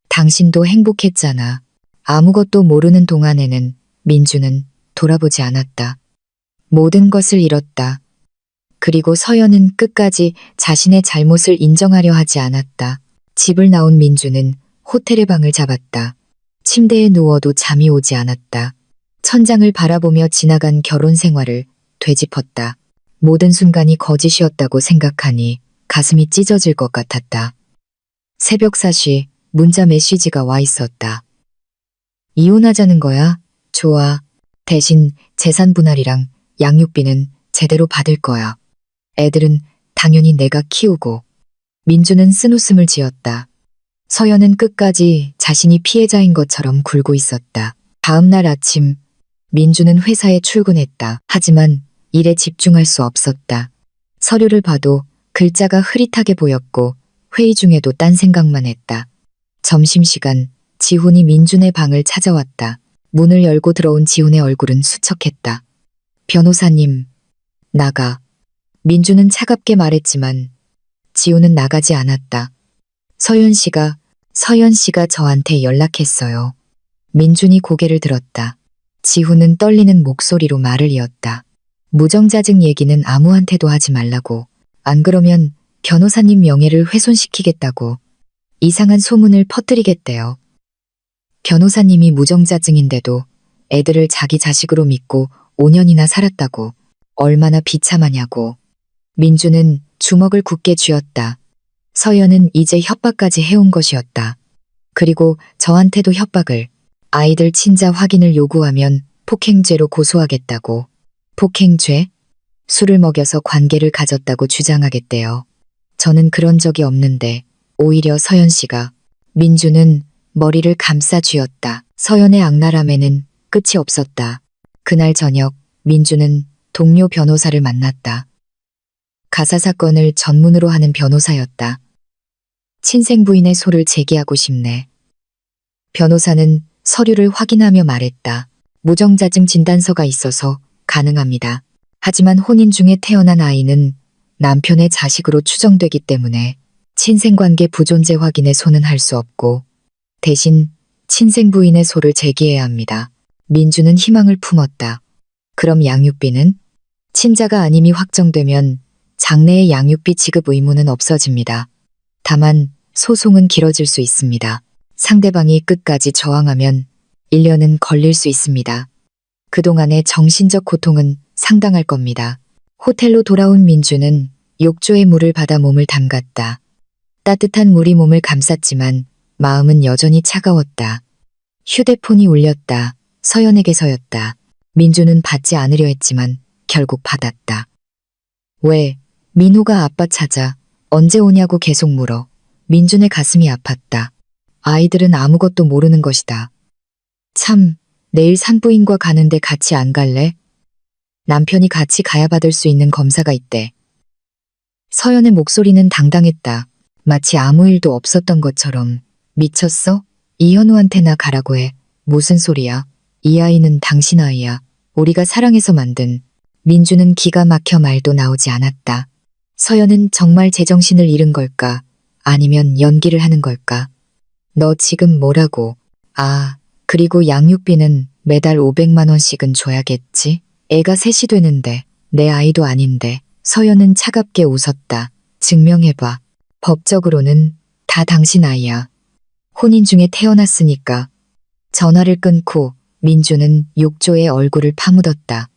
당신도 행복했잖아. 아무것도 모르는 동안에는 민주는 돌아보지 않았다. 모든 것을 잃었다. 그리고 서연은 끝까지 자신의 잘못을 인정하려 하지 않았다. 집을 나온 민주는 호텔의 방을 잡았다. 침대에 누워도 잠이 오지 않았다. 천장을 바라보며 지나간 결혼 생활을 되짚었다. 모든 순간이 거짓이었다고 생각하니 가슴이 찢어질 것 같았다. 새벽 4시 문자 메시지가 와 있었다. 이혼하자는 거야? 좋아. 대신 재산 분할이랑 양육비는 제대로 받을 거야. 애들은 당연히 내가 키우고. 민주는 쓴웃음을 지었다. 서연은 끝까지 자신이 피해자인 것처럼 굴고 있었다. 다음 날 아침 민주는 회사에 출근했다. 하지만 일에 집중할 수 없었다. 서류를 봐도 글자가 흐릿하게 보였고 회의 중에도 딴 생각만 했다. 점심시간 지훈이 민준의 방을 찾아왔다. 문을 열고 들어온 지훈의 얼굴은 수척했다. 변호사님, 나가. 민주는 차갑게 말했지만 지훈은 나가지 않았다. 서연 씨가 저한테 연락했어요. 민준이 고개를 들었다. 지훈은 떨리는 목소리로 말을 이었다. 무정자증 얘기는 아무한테도 하지 말라고. 안 그러면 변호사님 명예를 훼손시키겠다고. 이상한 소문을 퍼뜨리겠대요. 변호사님이 무정자증인데도 애들을 자기 자식으로 믿고 5년이나 살았다고. 얼마나 비참하냐고. 민주는 주먹을 굳게 쥐었다. 서연은 이제 협박까지 해온 것이었다. 그리고 저한테도 협박을. 아이들 친자 확인을 요구하면 폭행죄로 고소하겠다고. 폭행죄? 술을 먹여서 관계를 가졌다고 주장하겠대요. 저는 그런 적이 없는데 오히려 서연 씨가. 민주는 머리를 감싸 쥐었다. 서연의 악랄함에는 끝이 없었다. 그날 저녁 민주는 동료 변호사를 만났다. 가사 사건을 전문으로 하는 변호사였다. 친생 부인의 소를 제기하고 싶네. 변호사는 서류를 확인하며 말했다. 무정자증 진단서가 있어서 가능합니다. 하지만 혼인 중에 태어난 아이는 남편의 자식으로 추정되기 때문에 친생관계 부존재 확인에 손은 할 수 없고 대신 친생 부인의 소를 제기해야 합니다. 민주는 희망을 품었다. 그럼 양육비는? 친자가 아님이 확정되면 장래의 양육비 지급 의무는 없어집니다. 다만 소송은 길어질 수 있습니다. 상대방이 끝까지 저항하면 1년은 걸릴 수 있습니다. 그동안의 정신적 고통은 상당할 겁니다. 호텔로 돌아온 민주는 욕조의 물을 받아 몸을 담갔다. 따뜻한 물이 몸을 감쌌지만 마음은 여전히 차가웠다. 휴대폰이 울렸다. 서연에게서였다. 민주는 받지 않으려 했지만 결국 받았다. 왜? 민호가 아빠 찾아 언제 오냐고 계속 물어. 민준의 가슴이 아팠다. 아이들은 아무것도 모르는 것이다. 참, 내일 산부인과 가는데 같이 안 갈래? 남편이 같이 가야 받을 수 있는 검사가 있대. 서연의 목소리는 당당했다. 마치 아무 일도 없었던 것처럼. 미쳤어? 이현우한테나 가라고 해. 무슨 소리야? 이 아이는 당신 아이야. 우리가 사랑해서 만든. 민주는 기가 막혀 말도 나오지 않았다. 서연은 정말 제정신을 잃은 걸까? 아니면 연기를 하는 걸까? 너 지금 뭐라고? 아, 그리고 양육비는 매달 500만 원씩은 줘야겠지? 애가 셋이 되는데 내 아이도 아닌데. 서연은 차갑게 웃었다. 증명해봐. 법적으로는 다 당신 아이야. 혼인 중에 태어났으니까. 전화를 끊고 민주는 욕조에 얼굴을 파묻었다.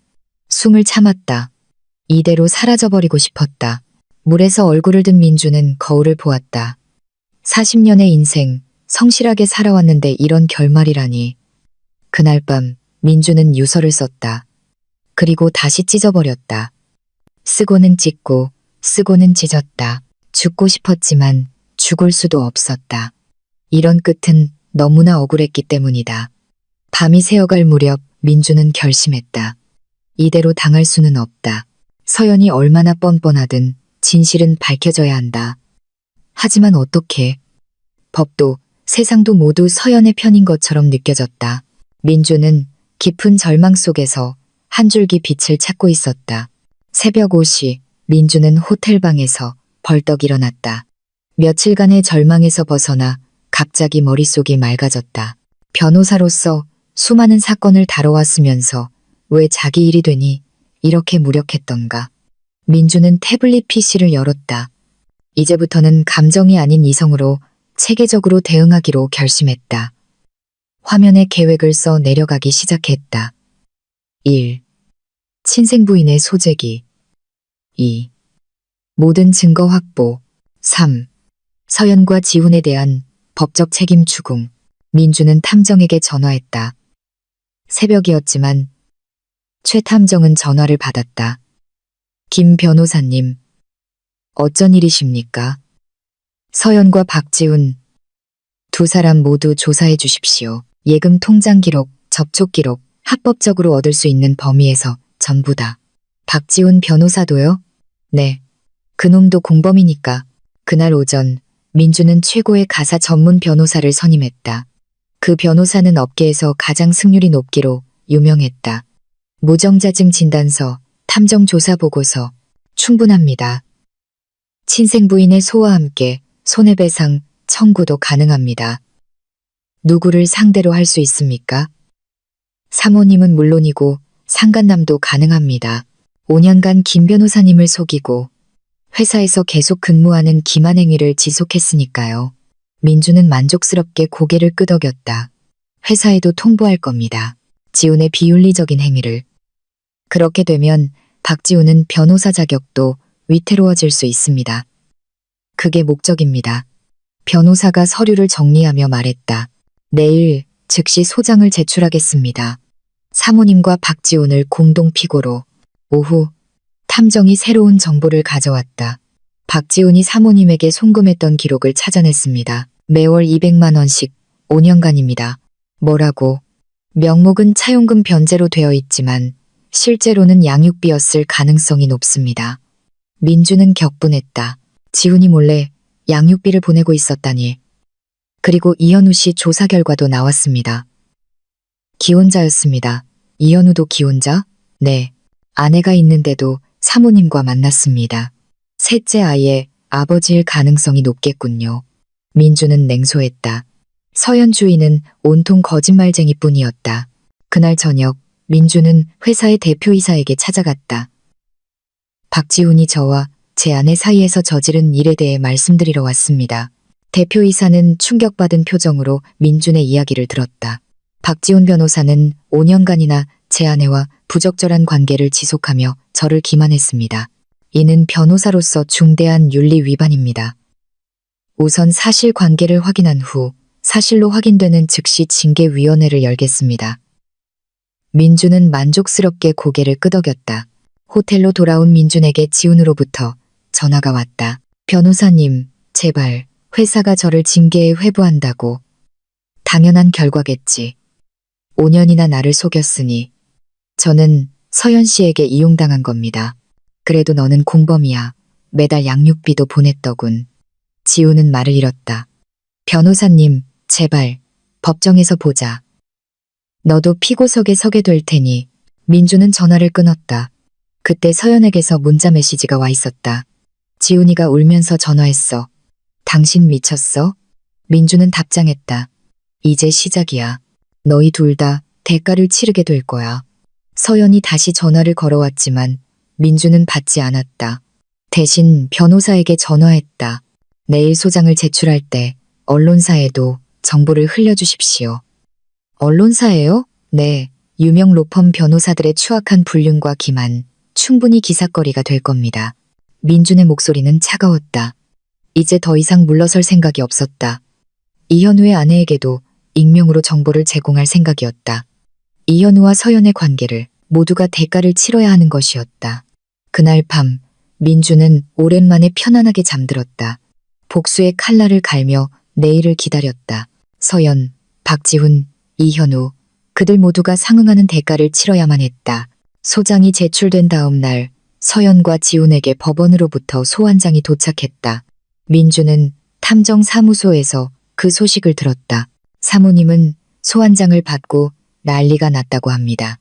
숨을 참았다. 이대로 사라져버리고 싶었다. 물에서 얼굴을 든 민주는 거울을 보았다. 40년의 인생, 성실하게 살아왔는데 이런 결말이라니. 그날 밤 민주는 유서를 썼다. 그리고 다시 찢어버렸다. 쓰고는 찢고 쓰고는 찢었다. 죽고 싶었지만 죽을 수도 없었다. 이런 끝은 너무나 억울했기 때문이다. 밤이 새어갈 무렵 민주는 결심했다. 이대로 당할 수는 없다. 서연이 얼마나 뻔뻔하든 진실은 밝혀져야 한다. 하지만 어떻게? 법도 세상도 모두 서연의 편인 것처럼 느껴졌다. 민주는 깊은 절망 속에서 한 줄기 빛을 찾고 있었다. 새벽 5시 민주는 호텔방에서 벌떡 일어났다. 며칠간의 절망에서 벗어나 갑자기 머릿속이 맑아졌다. 변호사로서 수많은 사건을 다뤄왔으면서 왜 자기 일이 되니 이렇게 무력했던가. 민주는 태블릿 PC를 열었다. 이제부터는 감정이 아닌 이성으로 체계적으로 대응하기로 결심했다. 화면에 계획을 써 내려가기 시작했다. 1. 친생 부인의 소재기. 2. 모든 증거 확보. 3. 서연과 지훈에 대한 법적 책임 추궁. 민주는 탐정에게 전화했다. 새벽이었지만 최 탐정은 전화를 받았다. 김 변호사님, 어쩐 일이십니까? 서연과 박지훈 두 사람 모두 조사해 주십시오. 예금 통장 기록, 접촉 기록, 합법적으로 얻을 수 있는 범위에서 전부 다. 박지훈 변호사도요? 네. 그놈도 공범이니까. 그날 오전 민주는 최고의 가사 전문 변호사를 선임했다. 그 변호사는 업계에서 가장 승률이 높기로 유명했다. 무정자증 진단서, 탐정 조사 보고서 충분합니다. 친생 부인의 소와 함께 손해배상 청구도 가능합니다. 누구를 상대로 할 수 있습니까? 사모님은 물론이고 상간남도 가능합니다. 5년간 김 변호사님을 속이고 회사에서 계속 근무하는 기만 행위를 지속했으니까요. 민주는 만족스럽게 고개를 끄덕였다. 회사에도 통보할 겁니다. 지훈의 비윤리적인 행위를. 그렇게 되면 박지훈은 변호사 자격도 위태로워질 수 있습니다. 그게 목적입니다. 변호사가 서류를 정리하며 말했다. 내일 즉시 소장을 제출하겠습니다. 사모님과 박지훈을 공동 피고로. 오후 탐정이 새로운 정보를 가져왔다. 박지훈이 사모님에게 송금했던 기록을 찾아냈습니다. 매월 200만 원씩 5년간입니다. 뭐라고? 명목은 차용금 변제로 되어 있지만 실제로는 양육비였을 가능성이 높습니다. 민주는 격분했다. 지훈이 몰래 양육비를 보내고 있었다니. 그리고 이현우 씨 조사 결과도 나왔습니다. 기혼자였습니다. 이현우도 기혼자? 네. 아내가 있는데도 사모님과 만났습니다. 셋째 아이의 아버지일 가능성이 높겠군요. 민주는 냉소했다. 서연 주인은 온통 거짓말쟁이뿐이었다. 그날 저녁 민주는 회사의 대표이사에게 찾아갔다. 박지훈이 저와 제 아내 사이에서 저지른 일에 대해 말씀드리러 왔습니다. 대표이사는 충격받은 표정으로 민준의 이야기를 들었다. 박지훈 변호사는 5년간이나 제 아내와 부적절한 관계를 지속하며 저를 기만했습니다. 이는 변호사로서 중대한 윤리 위반입니다. 우선 사실관계를 확인한 후 사실로 확인되는 즉시 징계위원회를 열겠습니다. 민준은 만족스럽게 고개를 끄덕였다. 호텔로 돌아온 민준에게 지훈으로부터 전화가 왔다. 변호사님, 제발 회사가 저를 징계에 회부한다고. 당연한 결과겠지. 5년이나 나를 속였으니 저는 서연 씨에게 이용당한 겁니다. 그래도 너는 공범이야. 매달 양육비도 보냈더군. 지훈은 말을 잃었다. 변호사님, 제발 법정에서 보자. 너도 피고석에 서게 될 테니. 민준은 전화를 끊었다. 그때 서연에게서 문자 메시지가 와 있었다. 지훈이가 울면서 전화했어. 당신 미쳤어? 민준은 답장했다. 이제 시작이야. 너희 둘 다 대가를 치르게 될 거야. 서연이 다시 전화를 걸어왔지만 민준은 받지 않았다. 대신 변호사에게 전화했다. 내일 소장을 제출할 때 언론사에도 정보를 흘려주십시오. 언론사예요? 네. 유명 로펌 변호사들의 추악한 불륜과 기만, 충분히 기사거리가 될 겁니다. 민준의 목소리는 차가웠다. 이제 더 이상 물러설 생각이 없었다. 이현우의 아내에게도 익명으로 정보를 제공할 생각이었다. 이현우와 서연의 관계를 모두가 대가를 치러야 하는 것이었다. 그날 밤 민준은 오랜만에 편안하게 잠들었다. 복수의 칼날을 갈며 내일을 기다렸다. 서연, 박지훈, 이현우, 그들 모두가 상응하는 대가를 치러야만 했다. 소장이 제출된 다음 날 서연과 지훈에게 법원으로부터 소환장이 도착했다. 민준은 탐정사무소에서 그 소식을 들었다. 사모님은 소환장을 받고 난리가 났다고 합니다.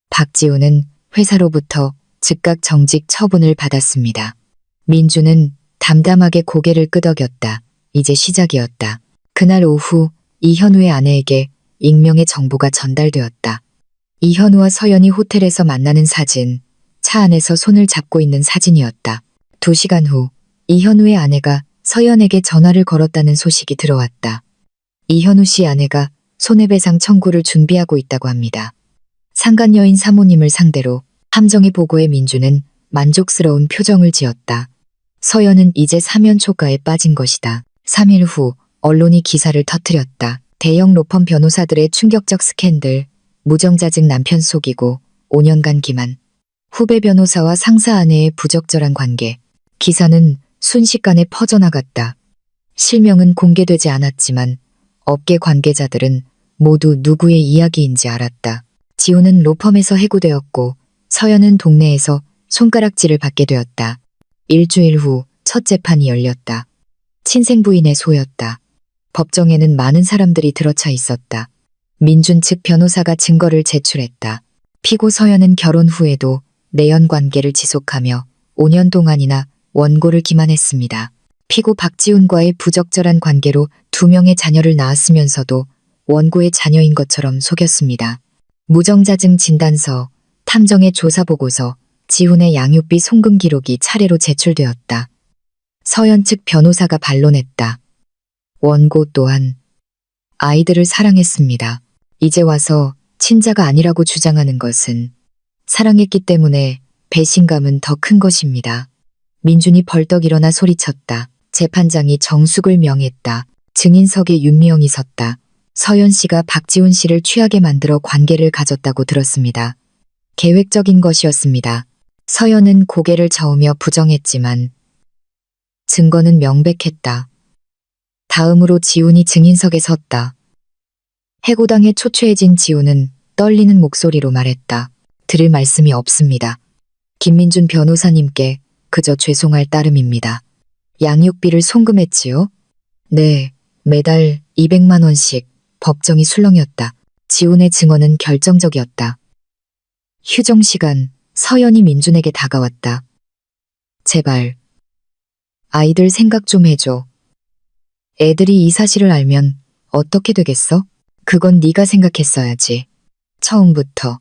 박지훈은 회사로부터 즉각 정직 처분을 받았습니다. 민준은 담담하게 고개를 끄덕였다. 이제 시작이었다. 그날 오후 이현우의 아내에게 익명의 정보가 전달되었다. 이현우와 서연이 호텔에서 만나는 사진, 차 안에서 손을 잡고 있는 사진이었다. 2시간 후 이현우의 아내가 서연에게 전화를 걸었다는 소식이 들어왔다. 이현우 씨 아내가 손해배상 청구를 준비하고 있다고 합니다. 상간녀인 사모님을 상대로 함정의 보고에 민준은 만족스러운 표정을 지었다. 서연은 이제 사면 초가에 빠진 것이다. 3일 후 언론이 기사를 터뜨렸다. 대형 로펌 변호사들의 충격적 스캔들, 무정자증 남편 속이고 5년간 기만, 후배 변호사와 상사 아내의 부적절한 관계. 기사는 순식간에 퍼져나갔다. 실명은 공개되지 않았지만 업계 관계자들은 모두 누구의 이야기인지 알았다. 지훈은 로펌에서 해고되었고 서연은 동네에서 손가락질을 받게 되었다. 일주일 후 첫 재판이 열렸다. 친생 부인의 소였다. 법정에는 많은 사람들이 들어차 있었다. 민준 측 변호사가 증거를 제출했다. 피고 서연은 결혼 후에도 내연 관계를 지속하며 5년 동안이나 원고를 기만했습니다. 피고 박지훈과의 부적절한 관계로 2명의 자녀를 낳았으면서도 원고의 자녀인 것처럼 속였습니다. 무정자증 진단서, 탐정의 조사보고서, 지훈의 양육비 송금 기록이 차례로 제출되었다. 서연 측 변호사가 반론했다. 원고 또한 아이들을 사랑했습니다. 이제 와서 친자가 아니라고 주장하는 것은 사랑했기 때문에 배신감은 더 큰 것입니다. 민준이 벌떡 일어나 소리쳤다. 재판장이 정숙을 명했다. 증인석에 윤미영이 섰다. 서연 씨가 박지훈 씨를 취하게 만들어 관계를 가졌다고 들었습니다. 계획적인 것이었습니다. 서연은 고개를 저으며 부정했지만 증거는 명백했다. 다음으로 지훈이 증인석에 섰다. 해고당에 초췌해진 지훈은 떨리는 목소리로 말했다. 드릴 말씀이 없습니다. 김민준 변호사님께 그저 죄송할 따름입니다. 양육비를 송금했지요? 네, 매달 200만 원씩. 법정이 술렁였다. 지훈의 증언은 결정적이었다. 휴정 시간, 서연이 민준에게 다가왔다. 제발, 아이들 생각 좀 해줘. 애들이 이 사실을 알면 어떻게 되겠어? 그건 네가 생각했어야지. 처음부터.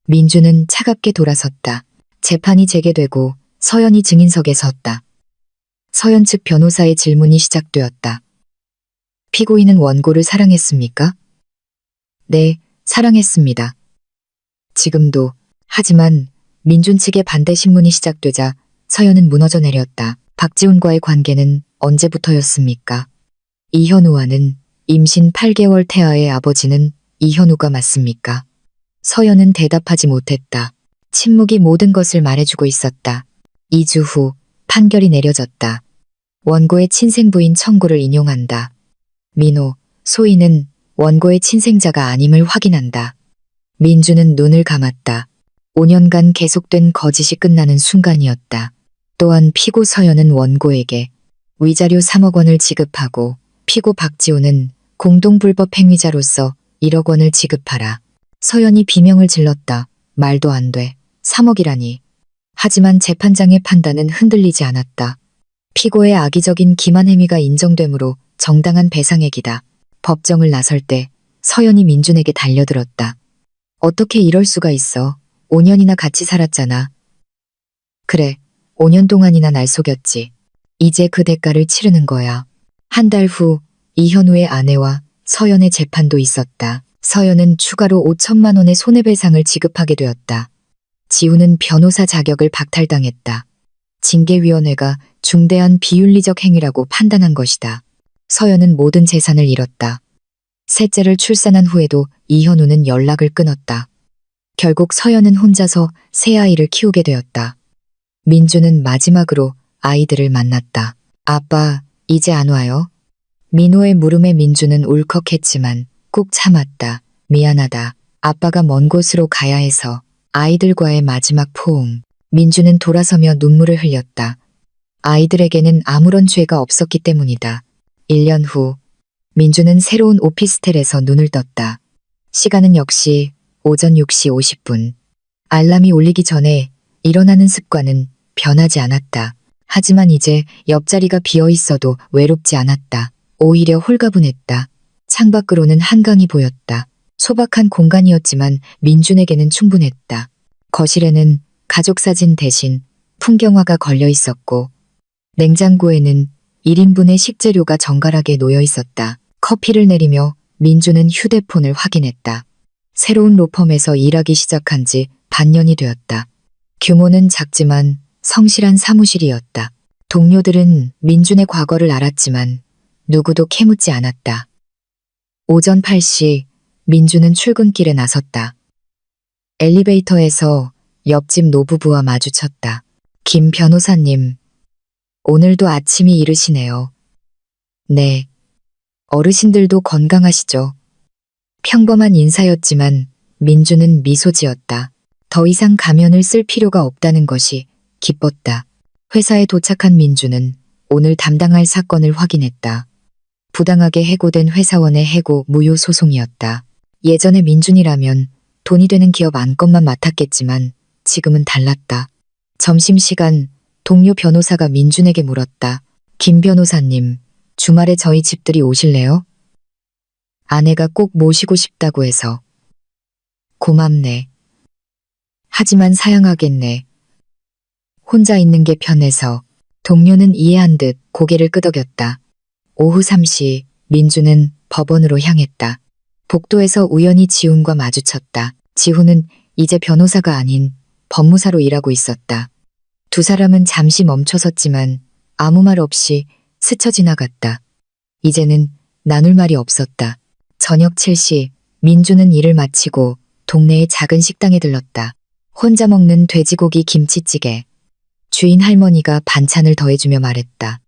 민준은 차갑게 돌아섰다. 재판이 재개되고 서연이 증인석에 섰다. 서연 측 변호사의 질문이 시작되었다. 피고인은 원고를 사랑했습니까? 네, 사랑했습니다. 지금도. 하지만 민준 측의 반대 신문이 시작되자 서연은 무너져 내렸다. 박지훈과의 관계는 언제부터였습니까? 이현우와는 임신 8개월 태아의 아버지는 이현우가 맞습니까? 서연은 대답하지 못했다. 침묵이 모든 것을 말해주고 있었다. 2주 후 판결이 내려졌다. 원고의 친생부인 청구를 인용한다. 민호, 소희는 원고의 친생자가 아님을 확인한다. 민주는 눈을 감았다. 5년간 계속된 거짓이 끝나는 순간이었다. 또한 피고 서연은 원고에게 위자료 3억 원을 지급하고 피고 박지호는 공동불법 행위자로서 1억 원을 지급하라. 서연이 비명을 질렀다. 말도 안 돼. 3억이라니. 하지만 재판장의 판단은 흔들리지 않았다. 피고의 악의적인 기만 행위가 인정되므로 정당한 배상액이다. 법정을 나설 때 서연이 민준에게 달려들었다. 어떻게 이럴 수가 있어. 5년이나 같이 살았잖아. 그래, 5년 동안이나 날 속였지. 이제 그 대가를 치르는 거야. 한 달 후 이현우의 아내와 서연의 재판도 있었다. 서연은 추가로 5천만 원의 손해배상을 지급하게 되었다. 지우는 변호사 자격을 박탈당했다. 징계위원회가 중대한 비윤리적 행위라고 판단한 것이다. 서연은 모든 재산을 잃었다. 셋째를 출산한 후에도 이현우는 연락을 끊었다. 결국 서연은 혼자서 세 아이를 키우게 되었다. 민주는 마지막으로 아이들을 만났다. 아빠, 이제 안 와요? 민호의 물음에 민주는 울컥했지만 꾹 참았다. 미안하다. 아빠가 먼 곳으로 가야 해서. 아이들과의 마지막 포옹. 민주는 돌아서며 눈물을 흘렸다. 아이들에게는 아무런 죄가 없었기 때문이다. 1년 후 민주는 새로운 오피스텔에서 눈을 떴다. 시간은 역시 오전 6시 50분. 알람이 울리기 전에 일어나는 습관은 변하지 않았다. 하지만 이제 옆자리가 비어 있어도 외롭지 않았다. 오히려 홀가분했다. 창밖으로는 한강이 보였다. 소박한 공간이었지만 민준에게는 충분했다. 거실에는 가족 사진 대신 풍경화가 걸려 있었고 냉장고에는 1인분의 식재료가 정갈하게 놓여 있었다. 커피를 내리며 민주는 휴대폰을 확인했다. 새로운 로펌에서 일하기 시작한 지 반년이 되었다. 규모는 작지만 성실한 사무실이었다. 동료들은 민준의 과거를 알았지만 누구도 캐묻지 않았다. 오전 8시 민주는 출근길에 나섰다. 엘리베이터에서 옆집 노부부와 마주쳤다. 김 변호사님, 오늘도 아침이 이르시네요. 네. 어르신들도 건강하시죠? 평범한 인사였지만 민주는 미소 지었다. 더 이상 가면을 쓸 필요가 없다는 것이 기뻤다. 회사에 도착한 민주는 오늘 담당할 사건을 확인했다. 부당하게 해고된 회사원의 해고 무효 소송이었다. 예전에 민준이라면 돈이 되는 기업 안건만 맡았겠지만 지금은 달랐다. 점심시간 동료 변호사가 민준에게 물었다. 김 변호사님, 주말에 저희 집들이 오실래요? 아내가 꼭 모시고 싶다고 해서. 고맙네. 하지만 사양하겠네. 혼자 있는 게 편해서. 동료는 이해한 듯 고개를 끄덕였다. 오후 3시 민주는 법원으로 향했다. 복도에서 우연히 지훈과 마주쳤다. 지훈은 이제 변호사가 아닌 법무사로 일하고 있었다. 두 사람은 잠시 멈춰섰지만 아무 말 없이 스쳐 지나갔다. 이제는 나눌 말이 없었다. 저녁 7시 민주는 일을 마치고 동네의 작은 식당에 들렀다. 혼자 먹는 돼지고기 김치찌개. 주인 할머니가 반찬을 더해주며 말했다.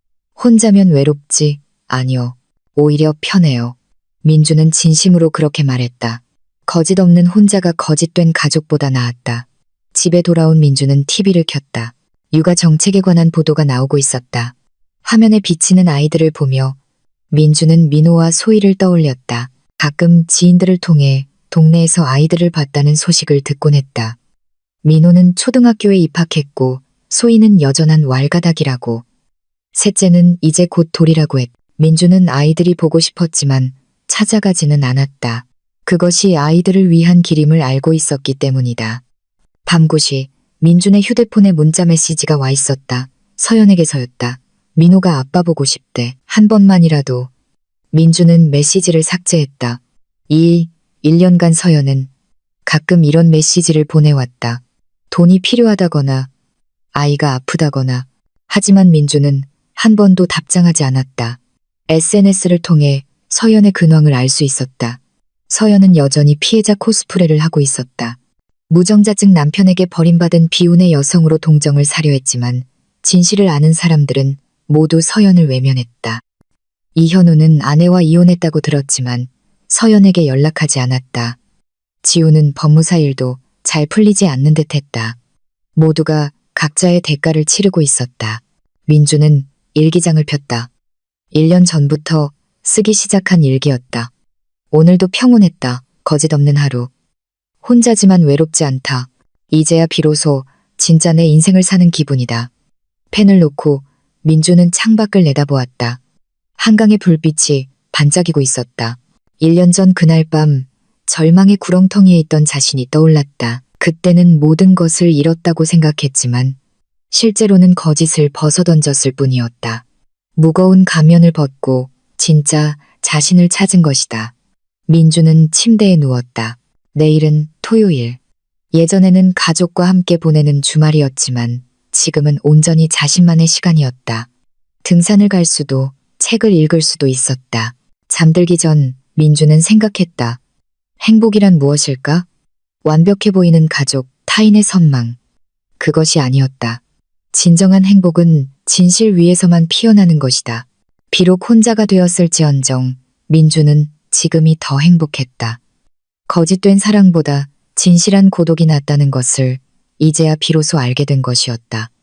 혼자면 외롭지? 아니요. 오히려 편해요. 민주는 진심으로 그렇게 말했다. 거짓 없는 혼자가 거짓된 가족보다 나았다. 집에 돌아온 민주는 TV를 켰다. 육아 정책에 관한 보도가 나오고 있었다. 화면에 비치는 아이들을 보며 민주는 민호와 소희를 떠올렸다. 가끔 지인들을 통해 동네에서 아이들을 봤다는 소식을 듣곤 했다. 민호는 초등학교에 입학했고 소희는 여전한 왈가닥이라고. 셋째는 이제 곧 돌이라고 했다. 민주는 아이들이 보고 싶었지만 찾아가지는 않았다. 그것이 아이들을 위한 길임을 알고 있었기 때문이다. 밤 9시 민준의 휴대폰에 문자 메시지가 와 있었다. 서연에게서였다. 민호가 아빠 보고 싶대. 한 번만이라도. 민주는 메시지를 삭제했다. 1년간 서연은 가끔 이런 메시지를 보내왔다. 돈이 필요하다거나 아이가 아프다거나. 하지만 민주는 한 번도 답장하지 않았다. SNS를 통해 서연의 근황을 알 수 있었다. 서연은 여전히 피해자 코스프레를 하고 있었다. 무정자증 남편에게 버림받은 비운의 여성으로 동정을 사려 했지만 진실을 아는 사람들은 모두 서연을 외면했다. 이현우는 아내와 이혼했다고 들었지만 서연에게 연락하지 않았다. 지우는 법무사 일도 잘 풀리지 않는 듯했다. 모두가 각자의 대가를 치르고 있었다. 민주는 일기장을 폈다. 1년 전부터 쓰기 시작한 일기였다. 오늘도 평온했다. 거짓 없는 하루. 혼자지만 외롭지 않다. 이제야 비로소 진짜 내 인생을 사는 기분이다. 펜을 놓고 민주는 창밖을 내다보았다. 한강의 불빛이 반짝이고 있었다. 1년 전 그날 밤 절망의 구렁텅이에 있던 자신이 떠올랐다. 그때는 모든 것을 잃었다고 생각했지만 실제로는 거짓을 벗어던졌을 뿐이었다. 무거운 가면을 벗고 진짜 자신을 찾은 것이다. 민주는 침대에 누웠다. 내일은 토요일. 예전에는 가족과 함께 보내는 주말이었지만 지금은 온전히 자신만의 시간이었다. 등산을 갈 수도 책을 읽을 수도 있었다. 잠들기 전 민주는 생각했다. 행복이란 무엇일까? 완벽해 보이는 가족, 타인의 선망. 그것이 아니었다. 진정한 행복은 진실 위에서만 피어나는 것이다. 비록 혼자가 되었을지언정 민주는 지금이 더 행복했다. 거짓된 사랑보다 진실한 고독이 낫다는 것을 이제야 비로소 알게 된 것이었다.